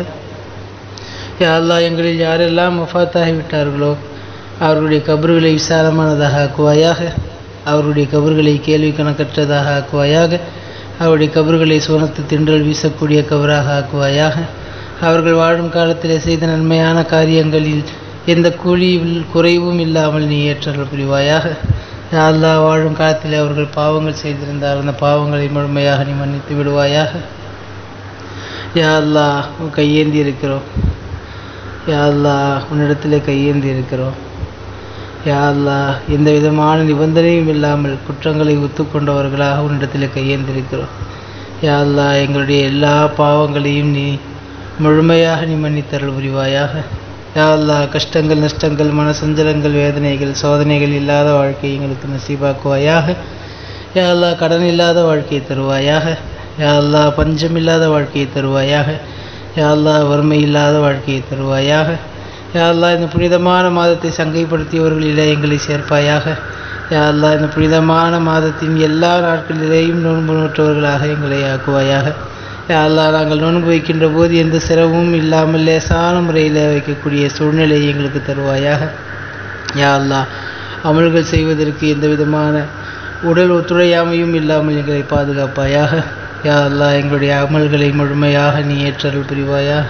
யா அல்லாஹ் எங்களில் யாரெல்லாம் வஃபாத்தாகிவிட்டார்களோ அவர்களுடைய கபர்களை விசாலமானதாக ஆக்குவாயாக. அவருடைய கபர்களை கேள்வி கணக்கற்றதாக ஆக்குவாயாக. அவருடைய கபர்களை சுவனத்து தின்றல் வீசக்கூடிய கபராக ஆக்குவாயாக. அவர்கள் வாழும் காலத்தில் செய்த நன்மையான காரியங்களில் எந்த கூலியில் குறைவும் இல்லாமல் நீ ஏற்றல் புரிவாயாக. யா அல்லாஹ் வாழும் காலத்தில் அவர்கள் பாவங்கள் செய்திருந்தால் அந்த பாவங்களை முழுமையாக நீ மன்னித்து விடுவாயாக. யா அல்லாஹ் கையேந்தி இருக்கிறோம். யா அல்லாஹ் உன்னிடத்திலே கையேந்தி இருக்கிறோம். யா அல்லாஹ் எந்த விதமான நிபந்தனையும் இல்லாமல் குற்றங்களை ஒத்துக்கொண்டவர்களாக உன்னிடத்தில் கையேந்திருக்கிறோம். யா அல்லாஹ் எங்களுடைய எல்லா பாவங்களையும் நீ முழுமையாக நீ மன்னித்தருள் புரிவாயாக. யா அல்லாஹ் கஷ்டங்கள், நஷ்டங்கள், மனசஞ்சலங்கள், வேதனைகள், சோதனைகள் இல்லாத வாழ்க்கையை எங்களுக்கு நசீபாக்குவாயாக. யா அல்லாஹ் கடன் இல்லாத வாழ்க்கையை தருவாயாக. யா அல்லாஹ் பஞ்சம் இல்லாத வாழ்க்கையை தருவாயாக. யா அல்லாஹ் வறுமை இல்லாத வாழ்க்கையை தருவாயாக. யா அல்லாஹ் இந்த புனிதமான மாதத்தை சங்கைப்படுத்தியவர்களிலே எங்களை சேர்ப்பாயாக. யா அல்லாஹ் இந்த புனிதமான மாதத்தின் எல்லா நாட்களிலேயும் நோன்பு நோற்றவர்களாக எங்களை ஆக்குவாயாக. யா அல்லாஹ் நாங்கள் நோன்பு வைக்கின்ற போது எந்த சிரமமும் இல்லாமல் லேசான முறையில் வைக்கக்கூடிய சூழ்நிலையை எங்களுக்கு தருவாயாக. யா அல்லாஹ் அமல்கள் செய்வதற்கு எந்த விதமான உடல் ஒத்துழையாமையும் இல்லாமல் எங்களை பாதுகாப்பாயாக. யா அல்லாஹ் எங்களுடைய அமல்களை முழுமையாக நீ ஏற்றருள் புரிவாயாக.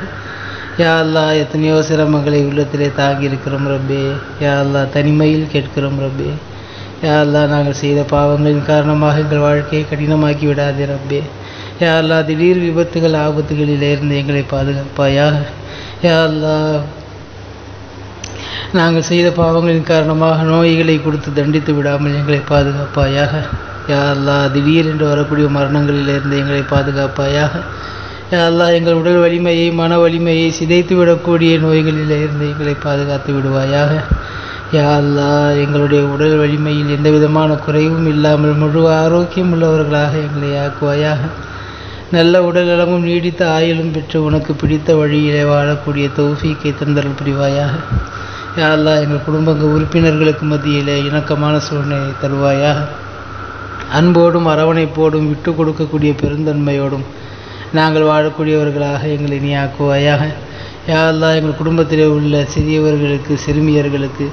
யா அல்லாஹ் எத்தனையோ சிரமங்களை உள்ளத்திலே தாங்கி இருக்கிறோம் ரப்பே. யா அல்லாஹ் தனிமையில் கேட்கிறோம் ரப்பே. யா அல்லாஹ் நாங்கள் செய்த பாவங்களின் காரணமாக எங்கள் வாழ்க்கையை கடினமாக்கி விடாதே ரப்பே. யா அல்லாஹ் திடீர் விபத்துகள் ஆபத்துகளிலிருந்து எங்களை பாதுகாப்பாயாக. யா அல்லாஹ் நாங்கள் செய்த பாவங்களின் காரணமாக நோய்களை கொடுத்து தண்டித்து விடாமல் எங்களை பாதுகாப்பாயாக. யா அல்லாஹ் திடீரென்று வரக்கூடிய மரணங்களிலிருந்து எங்களை பாதுகாப்பாயாக. யா அல்லாஹ் எங்கள் உடல் வலிமையை மன வலிமையை சிதைத்து விடக்கூடிய நோய்களிலிருந்து எங்களை பாதுகாத்து விடுவாயாக. யா அல்லாஹ் எங்களுடைய உடல் வலிமையில் எந்த விதமான குறைவும் இல்லாமல் முழு ஆரோக்கியம் உள்ளவர்களாக எங்களை ஆக்குவாயாக. நல்ல உடல் நலமும் நீடித்த ஆயுளும் பெற்று உனக்கு பிடித்த வழியிலே வாழக்கூடிய தௌஃபீக்கை தந்தருள் புரிவாயாக. யா அல்லாஹ் எங்கள் குடும்ப உறுப்பினர்களுக்கு மத்தியிலே இணக்கமான சூழ்நிலை தருவாயாக. அன்போடும் அரவணைப்போடும் விட்டு கொடுக்கக்கூடிய பெருந்தன்மையோடும் நாங்கள் வாழக்கூடியவர்களாக எங்களை நீ ஆக்குவாயாக. யா அல்லாஹ் எங்கள் குடும்பத்திலே உள்ள சிறியவர்களுக்கு சிறுமியர்களுக்கு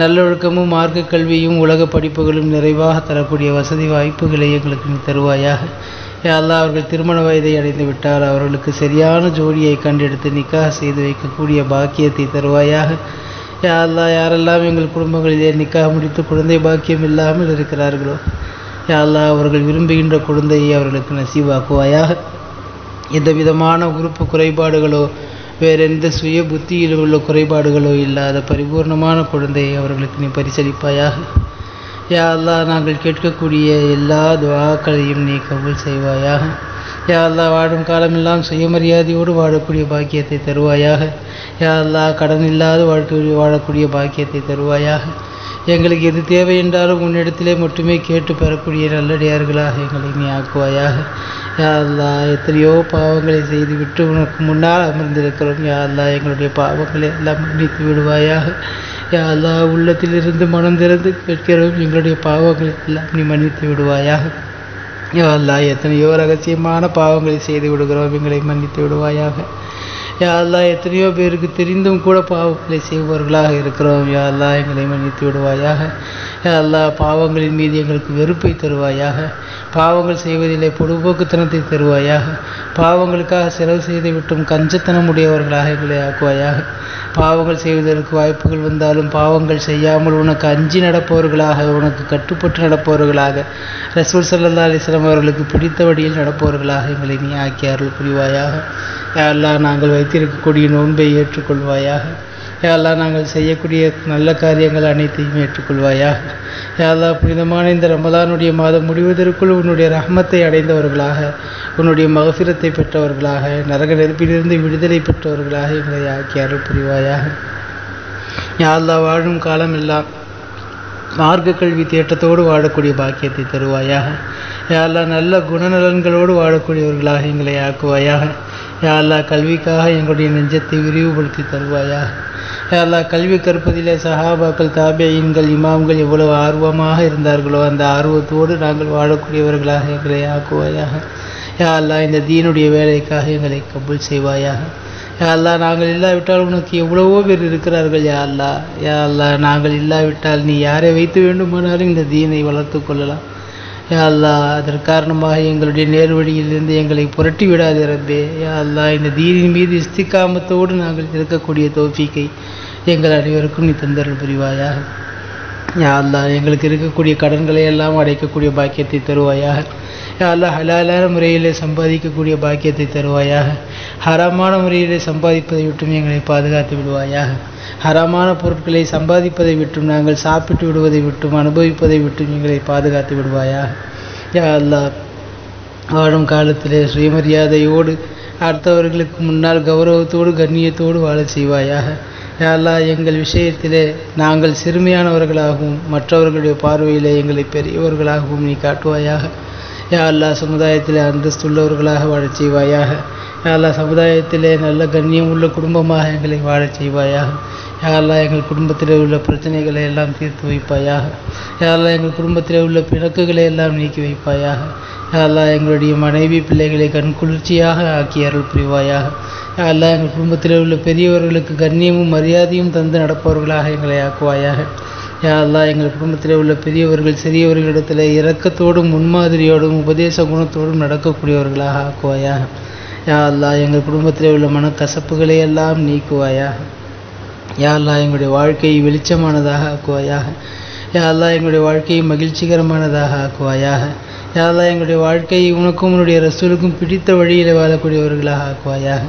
நல்லொழுக்கமும் மார்க்க கல்வியும் உலக படிப்புகளும் நிறைவாக தரக்கூடிய வசதி வாய்ப்புகளை எங்களுக்கு நீ தருவாயாக. யா அல்லாஹ் அவர்கள் திருமண வயதை அடைந்து விட்டால் அவர்களுக்கு சரியான ஜோடியை கண்டெடுத்து நிக்காஹ் செய்து வைக்கக்கூடிய பாக்கியத்தை தருவாயாக. யா அல்லாஹ் யாரெல்லாம் எங்கள் குடும்பங்களிலே நிக்காஹ் முடித்து குழந்தை பாக்கியம் இல்லாமல் இருக்கிறார்களோ யா அல்லாஹ் அவர்கள் விரும்புகின்ற குழந்தையை அவர்களுக்கு நசீவாக்குவாயாக. எந்த விதமான உறுப்பு குறைபாடுகளோ வேறெந்த சுய புத்தியில் உள்ள குறைபாடுகளோ இல்லாத பரிபூர்ணமான குழந்தையை அவர்களுக்கு நீ பரிசளிப்பாயாக. யா அல்லாஹ் நாங்கள் கேட்கக்கூடிய எல்லா துஆக்களையும் நீ கபூல் செய்வாயாக. யா அல்லாஹ் வாழும் காலமெல்லாம் சுயமரியாதையோடு வாழக்கூடிய பாக்கியத்தை தருவாயாக. யா அல்லாஹ் கடன் இல்லாத வாழக்கூடிய பாக்கியத்தை தருவாயாக. எங்களுக்கு எது தேவை என்றாலும் உன்னிடத்திலே மட்டுமே கேட்டு பெறக்கூடிய நல்லடியார்களாக எங்களை நீ ஆக்குவாயாக. யா அல்லாஹ் எத்தனையோ பாவங்களை செய்துவிட்டு உனக்கு முன்னால் அமர்ந்திருக்கிறோம். யா அல்லாஹ் எங்களுடைய பாவங்களை எல்லாம் மன்னித்து விடுவாயாக. யா அல்லாஹ் உள்ளத்திலிருந்து மனம் திறந்து கேட்கிறோம், எங்களுடைய பாவங்களை எல்லாம் நீ மன்னித்து விடுவாயாக. யா அல்லாஹ் எத்தனையோ ரகசியமான பாவங்களை செய்து விடுகிறோம், எங்களை மன்னித்து விடுவாயாக. யா அல்லாஹ் எத்தனையோ பேருக்கு தெரிந்தும் கூட பாவங்களை செய்பவர்களாக இருக்கிறோம். யா அல்லாஹ் எங்களை மன்னித்து விடுவாயாக. யா அல்லாஹ் பாவங்களின் மீது எங்களுக்கு வெறுப்பை தருவாயாக. பாவங்கள் செய்வதிலே பொடுபோக்குத்தனத்தை தருவாயாக. பாவங்களுக்காக செலவு செய்து விட்டும் கஞ்சத்தனம் உடையவர்களாக எங்களை ஆக்குவாயாக. பாவங்கள் செய்வதற்கு வாய்ப்புகள் வந்தாலும் பாவங்கள் செய்யாமல் உனக்கு அஞ்சி நடப்பவர்களாக, உனக்கு கட்டுப்பட்டு நடப்பவர்களாக, ரசூல் ஸல்லல்லாஹு அலைஹி வஸல்லம் அவர்களுக்கு பிடித்த வழியில் நடப்பவர்களாக எங்களை நீ ஆக்கி அருள் புரிவாயாக. யா அல்லாஹ் நாங்கள் வைத்திருக்கக்கூடிய நோன்பை ஏற்றுக்கொள்வாயாக. யா அல்லாஹ் நாங்கள் செய்யக்கூடிய நல்ல காரியங்கள் அனைத்தையும் ஏற்றுக்கொள்வாயாக. யா அல்லாஹ் புனிதமான இந்த ரமலானுடைய மாதம் முடிவதற்குள் உன்னுடைய ரஹ்மத்தை அடைந்தவர்களாக, உன்னுடைய மகஃபிரத்தை பெற்றவர்களாக, நரக நெருப்பிலிருந்து விடுதலை பெற்றவர்களாக எங்களை ஆக்கி அருள் புரிவாயாக. யா அல்லாஹ் வாழும் காலம் எல்லாம் மார்க்க கல்வி தேட்டத்தோடு வாழக்கூடிய பாக்கியத்தை தருவாயாக. யா அல்லாஹ் நல்ல குணநலன்களோடு வாழக்கூடியவர்களாக எங்களை ஆக்குவாயாக. யா அல்லாஹ் கல்விக்காக எங்களுடைய நெஞ்சத்தை விரிவுபடுத்தி தருவாயாக. யா அல்லாஹ் கல்வி கற்பதிலே சஹாபாக்கள் தாபியீன்கள் இமாம்கள் எவ்வளவு ஆர்வமாக இருந்தார்களோ அந்த ஆர்வத்தோடு நாங்கள் வாழக்கூடியவர்களாக எங்களை ஆக்குவாயாக. யா அல்லாஹ் இந்த தீனுடைய வேலைக்காக எங்களை கபூல் செய்வாயாக. யா அல்லாஹ் நாங்கள் இல்லாவிட்டால் உனக்கு எவ்வளவோ பேர் இருக்கிறார்கள். யா அல்லாஹ் யா அல்லாஹ் நாங்கள் இல்லாவிட்டால் நீ யாரை வைத்து வேண்டுமானாலும் இந்த தீனை வளர்த்து கொள்ளலாம். யா அல்லாஹ் அதற்கு காரணமாக எங்களுடைய நேர்வழியிலிருந்து எங்களை புரட்டி விடாதே ரப்பே. யா அல்லாஹ் இந்த தீனின் மீது இஸ்திகாமத்தோடு நாங்கள் இருக்கக்கூடிய தௌஃபீக்கை எங்கள் அனைவருக்கும் நீ தந்தருள் புரிவாயாக. யா அல்லாஹ் எங்களுக்கு இருக்கக்கூடிய கடன்களை எல்லாம் அடைக்கக்கூடிய பாக்கியத்தை தருவாயாக. யா அல்லாஹ் ஹலாலான முறையிலே சம்பாதிக்கக்கூடிய பாக்கியத்தை தருவாயாக. ஹராமான முறையிலே சம்பாதிப்பதை விட்டும் எங்களை பாதுகாத்து விடுவாயாக. ஹராமான பொருட்களை சம்பாதிப்பதை விட்டும் நாங்கள் சாப்பிட்டு விடுவதை விட்டும் அனுபவிப்பதை விட்டும் எங்களை பாதுகாத்து விடுவாயாக. யா அல்லாஹ் வாழும் காலத்திலே சுயமரியாதையோடு அடுத்தவர்களுக்கு முன்னால் கௌரவத்தோடு கண்ணியத்தோடு வாழ செய்வாயாக. யா அல்லாஹ் எங்கள் விஷயத்திலே நாங்கள் சிறுமையானவர்களாகவும் மற்றவர்களுடைய பார்வையிலே எங்களை பெரியவர்களாகவும் நீ காட்டுவாயாக. யா அல்லாஹ் சமுதாயத்திலே அந்தஸ்துள்ளவர்களாக வாழச் செய்வாயாக. யா அல்லாஹ் சமுதாயத்திலே நல்ல கண்ணியம் உள்ள குடும்பமாக எங்களை வாழச் செய்வாயாக. யா அல்லாஹ் எங்கள் குடும்பத்திலே உள்ள பிரச்சனைகளை எல்லாம் தீர்த்து வைப்பாயாக. யா அல்லாஹ் எங்கள் குடும்பத்திலே உள்ள பிணக்குகளை எல்லாம் நீக்கி வைப்பாயாக. யா அல்லாஹ் எங்களுடைய மனைவி பிள்ளைகளை கண்குளிர்ச்சியாக ஆக்கி அருள் புரிவாயாக. யா அல்லாஹ் எங்கள் குடும்பத்திலே உள்ள பெரியவர்களுக்கு கண்ணியமும் மரியாதையும் தந்து நடப்பவர்களாக எங்களை ஆக்குவாயாக. யா அல்லாஹ் எங்கள் குடும்பத்திலே உள்ள பெரியவர்கள் சிறியவர்களிடத்தில் இரக்கத்தோடும் முன்மாதிரியோடும் உபதேச குணத்தோடும் நடக்கக்கூடியவர்களாக ஆக்குவாயாக. யா அல்லாஹ் எங்கள் குடும்பத்திலே உள்ள மனக்கசப்புகளை எல்லாம் நீக்குவாயாக. யா அல்லாஹ் எங்களுடைய வாழ்க்கையை வெளிச்சமானதாக ஆக்குவாயாக. யா அல்லாஹ் எங்களுடைய வாழ்க்கையை மகிழ்ச்சிகரமானதாக ஆக்குவாயாக. யா அல்லாஹ் எங்களுடைய வாழ்க்கையை உனக்கும் உன்னுடைய ரசூலுக்கும் பிடித்த வழியில் வாழக்கூடியவர்களாக ஆக்குவாயாக.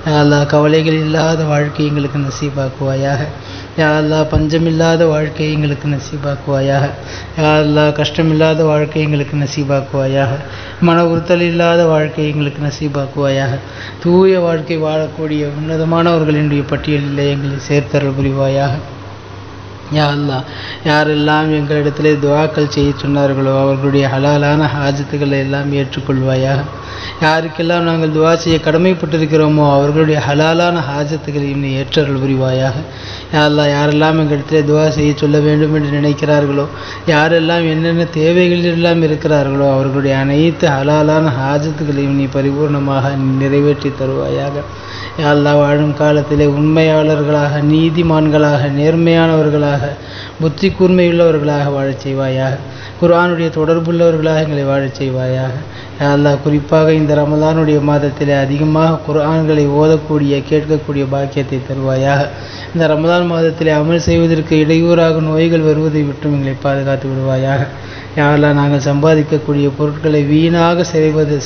யா அல்லாஹ் கவலைகள் இல்லாத வாழ்க்கை எங்களுக்கு நசீபாக்குவாயாக. யா அல்லாஹ் பஞ்சமில்லாத வாழ்க்கையை எங்களுக்கு நசீபாக்குவாயாக. யா அல்லாஹ் கஷ்டமில்லாத வாழ்க்கை எங்களுக்கு நசீபாக்குவாயாக. மன உறுத்தல் இல்லாத வாழ்க்கை எங்களுக்கு நசீபாக்குவாயாக. தூய வாழ்க்கை வாழக்கூடிய உன்னதமானவர்களினுடைய பட்டியலில் எங்களை சேர்த்தருள் புரிவாயாக. யா அல்லாஹ் யாரெல்லாம் எங்களிடத்திலே துஆக்கள் செய்ய சொன்னார்களோ அவர்களுடைய ஹலாலான ஹாஜத்துக்களை எல்லாம் ஏற்றுக்கொள்வாயாக. யாருக்கெல்லாம் நாங்கள் துஆ செய்ய கடமைப்பட்டிருக்கிறோமோ அவர்களுடைய ஹலாலான ஹாஜத்துக்களையும் நீ ஏற்றருள் புரிவாயாக. யா அல்லாஹ் யாரெல்லாம் எங்களிடத்திலே துஆ செய்ய சொல்ல வேண்டும் என்று நினைக்கிறார்களோ, யாரெல்லாம் என்னென்ன தேவைகள் எல்லாம் இருக்கிறார்களோ அவர்களுடைய அனைத்து ஹலாலான ஹாஜத்துக்களையும் நீ பரிபூர்ணமாக நிறைவேற்றி தருவாயாக. யா அல்லாஹ் வாழும் காலத்திலே உண்மையாளர்களாக, நீதிமான்களாக, நேர்மையானவர்களாக, புத்தி கூர்மையுள்ளவர்களாக வாழச் செய்வாயாக. குர்ஆனுடைய தொடர்புள்ளவர்களாக எங்களை வாழச் செய்வாயாக. யா அல்லாஹ் குறிப்பாக இந்த ரமலானுடைய மாதத்திலே அதிகமாக குர்ஆன்களை ஓதக்கூடிய கேட்கக்கூடிய பாக்கியத்தை தருவாயாக. இந்த ரமலான் மாதத்திலே அமல் செய்வதற்கு இடையூறாக நோய்கள் வருவதை விட்டும் எங்களை பாதுகாத்து விடுவாயாக. யா அல்லாஹ் நாங்கள் சம்பாதிக்கக்கூடிய பொருட்களை வீணாக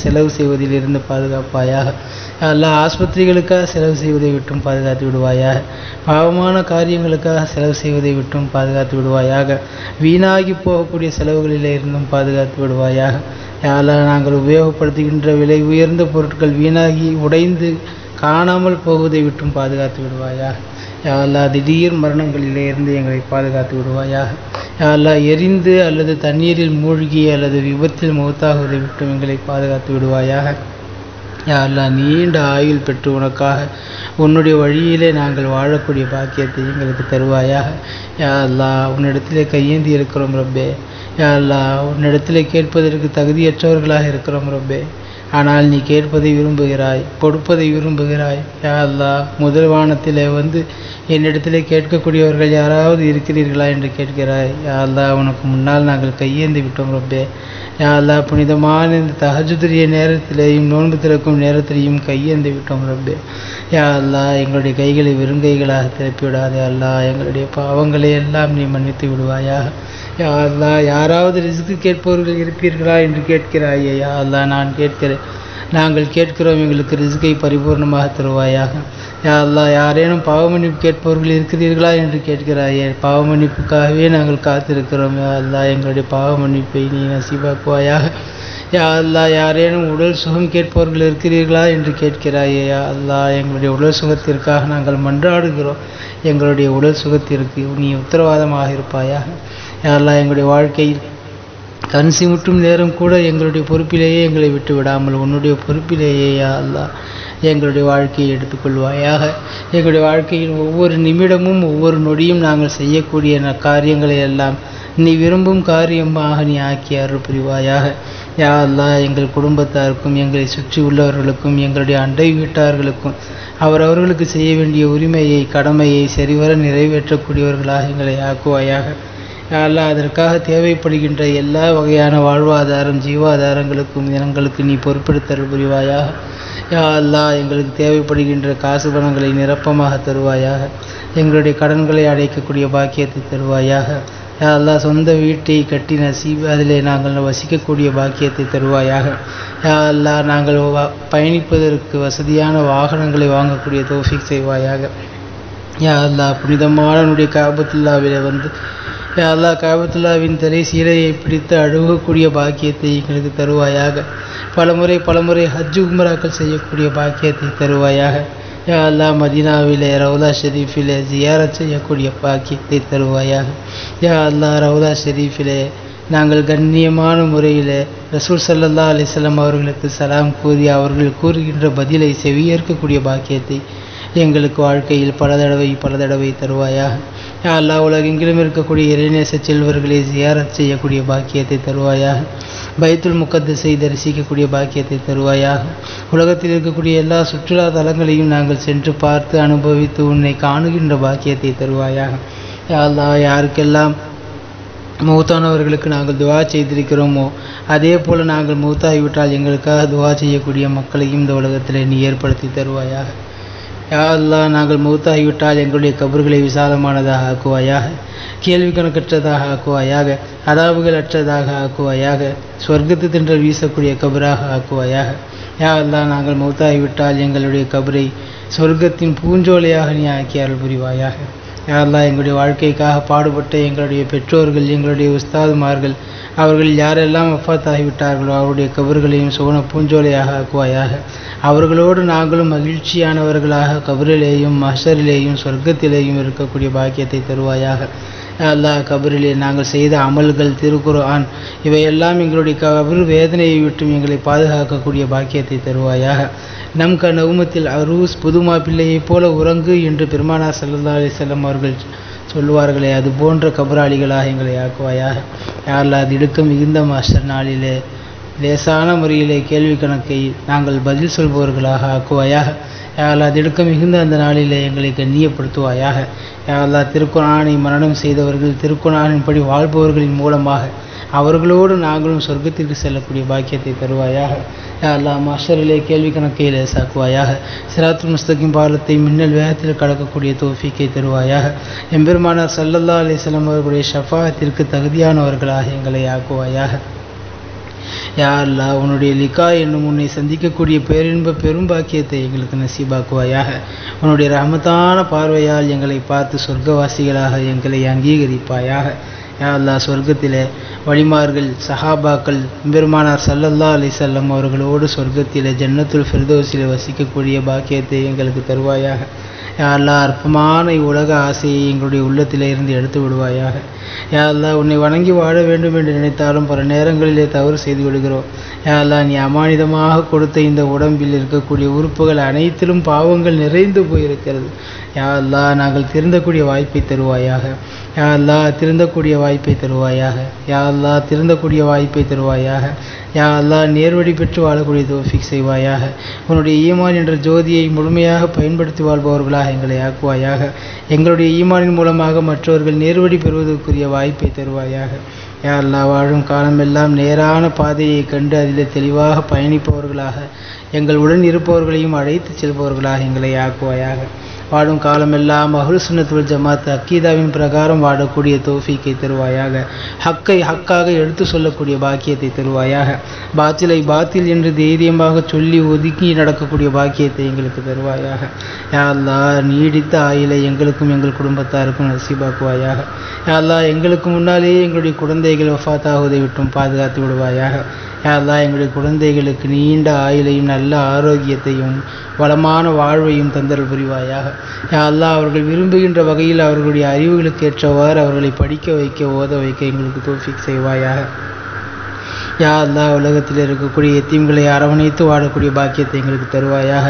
செலவு செய்வதில் இருந்து பாதுகாப்பாயாக. யா அல்லாஹ் ஆஸ்பத்திரிகளுக்காக செலவு செய்வதை விட்டும் பாதுகாத்து விடுவாயாக. பாவமான காரியங்களுக்காக செலவு செய்வதை விட்டும் பாதுகாத்து விடுவாயாக. வீணாகி போகக்கூடிய செலவுகளில் இருந்தும் பாதுகாத்து விடுவாயாக. யா அல்லாஹ் நாங்கள் உபயோகப்படுத்துகின்ற விலை உயர்ந்த பொருட்கள் வீணாகி உடைந்து காணாமல் போவதை விட்டும் பாதுகாத்து விடுவாயாக. யா அல்லாஹ் திடீர் மரணங்களிலே இருந்து எங்களை பாதுகாத்து விடுவாயாக. யா அல்லாஹ் எரிந்து அல்லது தண்ணீரில் மூழ்கி அல்லது விபத்தில் மௌத்தாகுவதை விட்டும் எங்களை பாதுகாத்து விடுவாயாக. யா அல்லாஹ் நீண்ட ஆயுள் பெற்று உனக்காக உன்னுடைய வழியிலே நாங்கள் வாழக்கூடிய பாக்கியத்தை எங்களுக்கு தருவாயாக. யா அல்லாஹ் உன்னிடத்திலே கையேந்தி இருக்கிறோம் ரப்பே. யா அல்லாஹ் உன்னிடத்திலே கேட்பதற்கு தகுதியற்றவர்களாக இருக்கிறோம் ரப்பே. ஆனால் நீ கேட்பதை விரும்புகிறாய், கொடுப்பதை விரும்புகிறாய். யா அல்லாஹ் முதல் வானத்திலே வந்து என்னிடத்திலே கேட்கக்கூடியவர்கள் யாராவது இருக்கிறீர்களா என்று கேட்கிறாய். யா அல்லாஹ் உனக்கு முன்னால் நாங்கள் கையேந்தி விட்டோம் ரப்பே. யா அல்லாஹ் புனிதமான இந்த தஹஜ்ஜுடைய நேரத்திலேயும் நோன்பு திறக்கும் நேரத்திலேயும் கையேந்தி விட்டோம் ரப்பே. யா அல்லாஹ் எங்களுடைய கைகளை வெறுங்கைகளாக திருப்பி விடாதே. அல்லாஹ் எங்களுடைய பாவங்களை எல்லாம் நீ மன்னித்து விடுவாயாக. யா அல்லாஹ் யாராவது ரிஸ்க்கு கேட்பவர்கள் இருப்பீர்களா என்று கேட்கிறாயே. யா அல்லாஹ் நான் கேட்கிறேன், நாங்கள் கேட்கிறோம், எங்களுக்கு ரிஸ்கை பரிபூர்ணமாக தருவாயாக. யா அல்லாஹ் யாரேனும் பாவமன்னிப்பு கேட்பவர்கள் இருக்கிறீர்களா என்று கேட்கிறாயே. பாவமன்னிப்புக்காகவே நாங்கள் காத்திருக்கிறோம். யா அல்லாஹ் எங்களுடைய பாவமன்னிப்பை நீ நசீபாக்குவாயாக. யா அல்லாஹ் யாரேனும் உடல் சுகம் கேட்பவர்கள் இருக்கிறீர்களா என்று கேட்கிறாயே. யா அல்லாஹ் எங்களுடைய உடல் சுகத்திற்காக நாங்கள் மன்றாடுகிறோம். எங்களுடைய உடல் சுகத்திற்கு நீ உத்தரவாதமாக இருப்பாயாக. யா அல்லாஹ் எங்களுடைய வாழ்க்கையில் கண் சிமிட்டும் நேரம் கூட எங்களுடைய பொறுப்பிலேயே எங்களை விட்டு விடாமல் உன்னுடைய பொறுப்பிலேயே யா அல்லாஹ் எங்களுடைய வாழ்க்கையை எடுத்துக்கொள்வாயாக. எங்களுடைய வாழ்க்கையில் ஒவ்வொரு நிமிடமும் ஒவ்வொரு நொடியும் நாங்கள் செய்யக்கூடிய காரியங்களை எல்லாம் நீ விரும்பும் காரியமாக நீ ஆக்கி அருள் புரிவாயாக. யா அல்லாஹ் எங்கள் குடும்பத்தாருக்கும் எங்களை சுற்றி உள்ளவர்களுக்கும் எங்களுடைய அண்டை வீட்டார்களுக்கும் அவரவர்களுக்கு செய்ய வேண்டிய உரிமையை கடமையை சரிவர நிறைவேற்றக்கூடியவர்களாக எங்களை ஆக்குவாயாக. யா அல்லாஹ் அதற்காக தேவைப்படுகின்ற எல்லா வகையான வாழ்வாதாரம் ஜீவாதாரங்களுக்கும் இனங்களுக்கு நீ பொறுப்பெடுத்தல் புரிவாயாக. யா அல்லாஹ் எங்களுக்கு தேவைப்படுகின்ற காசு பணங்களை நிரப்பமாக தருவாயாக. எங்களுடைய கடன்களை அடைக்கக்கூடிய பாக்கியத்தை தருவாயாக. யா அல்லாஹ் சொந்த வீட்டை கட்டி அதிலே நாங்கள் வசிக்கக்கூடிய பாக்கியத்தை தருவாயாக. யா அல்லாஹ் நாங்கள் பயணிப்பதற்கு வசதியான வாகனங்களை வாங்கக்கூடிய தௌஃபீக் செய்வாயாக. யா அல்லாஹ் புனிதமான உன்னுடைய காபத்துல்லாவிலே வந்து யா அல்லாஹ் காபத்துல்லாவின் தலை சீலையை பிடித்து அழுகக்கூடிய பாக்கியத்தை எங்களுக்கு தருவாயாக. பலமுறை ஹஜ் உம்ராக்கள் செய்யக்கூடிய பாக்கியத்தை தருவாயாக. யா அல்லாஹ் மதீனாவிலே ரவுலா ஷெரீஃபிலே ஜியாரத் செய்யக்கூடிய பாக்கியத்தை தருவாயாக. யா அல்லாஹ் ரவுலா ஷெரீஃபிலே நாங்கள் கண்ணியமான முறையில் ரசூல் ஸல்லல்லாஹு அலைஹி வஸல்லம் அவர்களுக்கு சலாம் கூறி அவர்கள் கூறுகின்ற பதிலை செவியேற்கக்கூடிய பாக்கியத்தை எங்களுக்கு வாழ்க்கையில் பல தடவை தருவாயாக. யா அல்லாஹ் உலகெங்கிலும் இருக்கக்கூடிய இறைநேச செல்வர்களை ஜியாரத் செய்யக்கூடிய பாக்கியத்தை தருவாயாக. பைத்துல் முகத்தஸை தரிசிக்கக்கூடிய பாக்கியத்தை தருவாயாக. உலகத்தில் இருக்கக்கூடிய எல்லா சுற்றுலா தலங்களையும் நாங்கள் சென்று பார்த்து அனுபவித்து உன்னை காணுகின்ற பாக்கியத்தை தருவாயாக. யா அல்லாஹ் யாருக்கெல்லாம் மௌத்தானவர்களுக்கு நாங்கள் துவா செய்திருக்கிறோமோ அதே போல் நாங்கள் மௌத்தாகிவிட்டால் எங்களுக்காக துவா செய்யக்கூடிய மக்களையும் இந்த உலகத்தில் நீ ஏற்படுத்தி தருவாயாக. யா அல்லாஹ் நாங்கள் மௌத்தாகிவிட்டால் எங்களுடைய கபர்களை விசாலமானதாக ஆக்குவாயாக, கேள்வி கணக்கற்றதாக ஆக்குவாயாக, அதாபுகள் அற்றதாக ஆக்குவாயாக, சொர்க்கத்து தின்றல் வீசக்கூடிய கபராக ஆக்குவாயாக. யா அல்லாஹ் நாங்கள் மௌத்தாகிவிட்டால் எங்களுடைய கபரை சொர்க்கத்தின் பூஞ்சோலையாக நீ ஆக்கி அருள் புரிவாயாக. யா அல்லாஹ் எங்களுடைய வாழ்க்கைக்காக பாடுபட்ட எங்களுடைய பெற்றோர்கள், எங்களுடைய உஸ்தாதுமார்கள், அவர்கள் யாரெல்லாம் வஃபாத்தாகிவிட்டார்களோ அவருடைய கபர்களையும் சுவன பூஞ்சோலையாக ஆக்குவாயாக. அவர்களோடு நாங்களும் மகிழ்ச்சியானவர்களாக கபரிலேயும் மஹ்ஷரிலேயும் சொர்க்கத்திலேயும் இருக்கக்கூடிய பாக்கியத்தை தருவாயாக. அல்லாஹ் கபரிலே நாங்கள் செய்த அமல்கள், திருக்குர்ஆன் இவையெல்லாம் எங்களுடைய கபர் வேதனையை விட்டும் எங்களை பாதுகாக்கக்கூடிய பாக்கியத்தை தருவாயாக. நம் நவுமத்தில் அரூஸ் புதுமா பிள்ளையைப் போல உறங்கு என்று பெருமானார் ஸல்லல்லாஹு அலைஹி வஸல்லம் அவர்கள் சொல்லுவார்களே, அது போன்ற கபராளிகளாக எங்களை ஆக்குவாயாக. அல்லாஹ் திடுக்கம் மிகுந்த மாஸ்டர் நாளிலே லேசான முறையிலே கேள்வி கணக்கை நாங்கள் பதில் சொல்பவர்களாக ஆக்குவாயாக. அல்லாஹ் திடுக்கம் மிகுந்த அந்த நாளிலே எங்களை கண்ணியப்படுத்துவாயாக. அல்லாஹ் திருக்குர்ஆனை மரணம் செய்தவர்கள், திருக்குர்ஆனின்படி வாழ்பவர்களின் மூலமாக அவர்களோடு நாங்களும் சொர்க்கத்திற்கு செல்லக்கூடிய பாக்கியத்தை தருவாயாக. அல்லாஹ் மாஷரிலே கேள்வி கணக்கை லேசாக்குவாயாக. சிராத்துல் முஸ்தகீம் பாலத்தை மின்னல் வேகத்தில் கடக்கக்கூடிய தௌஃபீக்கை தருவாயாக. எம்பெருமானார் ஸல்லல்லாஹு அலைஹி வஸல்லம் அவர்களுடைய ஷஃபாஅத்திற்கு தகுதியானவர்களாக எங்களை ஆக்குவாயாக. யா அல்லாஹ் உன்னுடைய லிகா என்னும் உன்னை சந்திக்கக்கூடிய பேரின்ப பெரும் பாக்கியத்தை எங்களுக்கு நசீபாக்குவாயாக. உன்னுடைய ரஹமத்தான பார்வையால் எங்களை பார்த்து சொர்க்கவாசிகளாக எங்களை அங்கீகரிப்பாயாக. யா அல்லாஹ் சொர்க்கத்திலே வலிமார்கள், சஹாபாக்கள், பெருமானார் ஸல்லல்லாஹு அலைஹி வஸல்லம் அவர்களோடு சொர்க்கத்திலே ஜன்னத்துல் ஃபிர்தௌஸிலே வசிக்கக்கூடிய பாக்கியத்தை எங்களுக்கு தருவாயாக. யா அல்லாஹ் அற்பமான உலக ஆசையை எங்களுடைய உள்ளத்திலே இருந்து எடுத்து விடுவாயாக. யா அல்லாஹ் உன்னை வணங்கி வாழ வேண்டும் என்று நினைத்தாலும் பல நேரங்களிலே தவறு செய்து விடுகிறோம். யா அல்லாஹ் நீ அமானிதமாக கொடுத்த இந்த உடம்பில் இருக்கக்கூடிய உறுப்புகள் அனைத்திலும் பாவங்கள் நிறைந்து போயிருக்கிறது. யா அல்லாஹ் நாங்கள் திருந்தக்கூடிய வாய்ப்பை தருவாயாக. யா அல்லாஹ் திருந்தக்கூடிய வாய்ப்பை தருவாயாக. யா அல்லாஹ் திருந்தக்கூடிய வாய்ப்பை தருவாயாக. யா அல்லாஹ் நேர்வழி பெற்று வாழக்கூடிய தௌஃபீக் செய்வாயாக. உன்னுடைய ஈமான் என்ற ஜோதியை முழுமையாக பயன்படுத்தி வாழ்பவர்களாக எங்களை ஆக்குவாயாக. எங்களுடைய ஈமானின் மூலமாக மற்றவர்கள் நேர்வழி பெறுவதற்குரிய வாய்ப்பை தருவாயாக. யா அல்லாஹ் வாழும் காலமெல்லாம் நேரான பாதையை கண்டு அதில் தெளிவாக பயணிப்பவர்களாக, எங்கள் உடன் இருப்பவர்களையும் அழைத்து செல்பவர்களாக எங்களை ஆக்குவாயாக. வாழும் காலமெல்லாம் அஹ்லு சுன்னத் வல் ஜமாத் அக்கீதாவின் பிரகாரம் வாழக்கூடிய தௌஃபீக்கை தருவாயாக. ஹக்கை ஹக்காக எடுத்து சொல்லக்கூடிய பாக்கியத்தை தருவாயாக. பாத்திலை பாத்தில் என்று தைரியமாக சொல்லி ஒதுக்கி நடக்கக்கூடிய பாக்கியத்தை எங்களுக்கு தருவாயாக. யா அல்லாஹ் நீடித்த ஆயுளை எங்களுக்கும் எங்கள் குடும்பத்தாருக்கும் நசீபாக்குவாயாக. யா அல்லாஹ் எங்களுக்கு முன்னாலேயே எங்களுடைய குழந்தைகள் வஃபாத்தாகுவதை விட்டும் பாதுகாத்து விடுவாயாக. யா அல்லாஹ் எங்களுடைய குழந்தைகளுக்கு நீண்ட ஆயுளையும் நல்ல ஆரோக்கியத்தையும் வளமான வாழ்வையும் தந்தல் புரிவாயாக. யா அல்லாஹ் அவர்கள் விரும்புகின்ற வகையில் அவர்களுடைய அறிவுகளுக்கு ஏற்றவாறு அவர்களை படிக்க வைக்க, ஓத வைக்க எங்களுக்கு தௌஃபீக் செய்வாயாக. யா அல்லாஹ் உலகத்தில் இருக்கக்கூடிய எத்தீம்களை அரவணைத்து வாழக்கூடிய பாக்கியத்தை எங்களுக்கு தருவாயாக.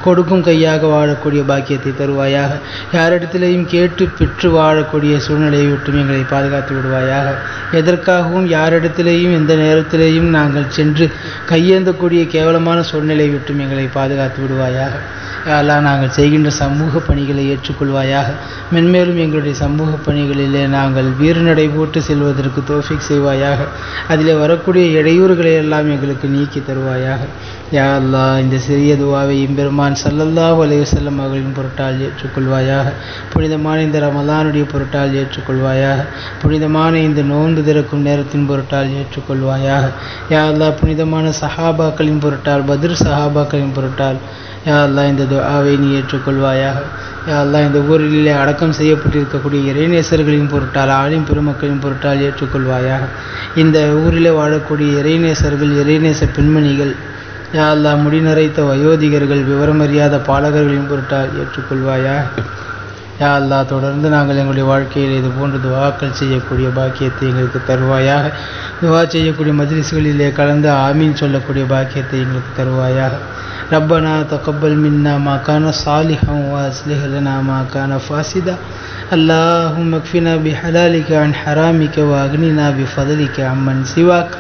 கொடுக்கும் கையாக வாழக்கூடிய பாக்கியத்தை தருவாயாக. யாரிடத்திலையும் கேட்டு பெற்று வாழக்கூடிய சூழ்நிலையை விட்டும் எங்களை பாதுகாத்து விடுவாயாக. எதற்காகவும் யாரிடத்திலேயும் எந்த நேரத்திலேயும் நாங்கள் சென்று கையேந்தக்கூடிய கேவலமான சூழ்நிலை விட்டும் எங்களை பாதுகாத்து விடுவாயாக. யா அல்லாஹ் நாங்கள் செய்கின்ற சமூக பணிகளை ஏற்றுக்கொள்வாயாக. மென்மேலும் எங்களுடைய சமூக பணிகளிலே நாங்கள் வீறுநடை போட்டு செல்வதற்கு தௌஃபீக் செய்வாயாக. அதில் வரக்கூடிய இடையூறுகளை எல்லாம் எங்களுக்கு நீக்கி தருவாயாக. யா அல்லாஹ் இந்த சிறிய துவாவை எம்பெருமான் ஸல்லல்லாஹு அலைஹி வஸல்லம் அவர்களின் பொருட்டால் ஏற்றுக்கொள்வாயாக. புனிதமான இந்த ரமலானுடைய பொருட்டால் ஏற்றுக்கொள்வாயாக. புனிதமான இந்த நோன்பு திறக்கும் நேரத்தின் பொருட்டால் ஏற்றுக்கொள்வாயாக. யா அல்லாஹ் புனிதமான சஹாபாக்களின் பொருட்டால், பத்ர் சஹாபாக்களின் பொருட்டால் யா அல்லாஹ் இந்த துஆவை நீ ஏற்றுக்கொள்வாயாக. யா அல்லாஹ் இந்த ஊரிலே அடக்கம் செய்யப்பட்டிருக்கக்கூடிய இறைநேசர்களின் பொருட்டால், ஆலிம் பெருமக்களின் பொருட்டால் ஏற்றுக்கொள்வாயாக. இந்த ஊரிலே வாழக்கூடிய இறைநேசர்கள், இறைநேச பெண்மணிகள், யா அல்லாஹ் முடிநரைத்த வயோதிகர்கள், விவரமறியாத பாலகர்களின் பொருட்டால் ஏற்றுக்கொள்வாயாக. யா அல்லாஹ் தொடர்ந்து நாங்கள் எங்களுடைய வாழ்க்கையில் இது போன்று துவாக்கள் செய்யக்கூடிய பாக்கியத்தை எங்களுக்கு தருவாயாக. துவா செய்யக்கூடிய மஜ்லிஸ்களிலே கலந்து ஆமீன் சொல்லக்கூடிய பாக்கியத்தை எங்களுக்கு தருவாயாக. ரப்பனா தகப்பல் மின்னா மா கான சாலிஹன் வ அஸ்லிஹ் லனா மா கான ஃபாசிதா. அல்லாஹும்ம அக்ஃபினா பிஹலாலிக அன் ஹராமிக வ அக்னினா பிஃதலிக அம்மன் சிவாக்.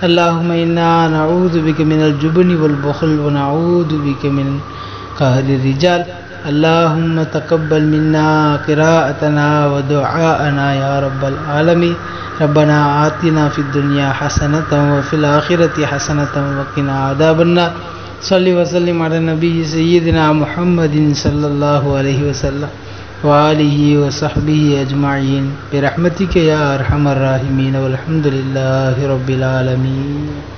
اللهم إنا نعوذ بك من الجبن والبخل ونعوذ بك من قهر الرجال. اللهم تقبل منا قراءتنا ودعاءنا يا رب العالمين. ربنا آتنا في الدنيا حسنة وفي الآخرة حسنة وقنا عذاب النار. صلی وسلم علی نبی سیدنا محمد صلی اللہ علیہ وسلم وآلہ وصحبہ اجمعین برحمتک یا ارحم الراحمین والحمد للہ رب العالمین.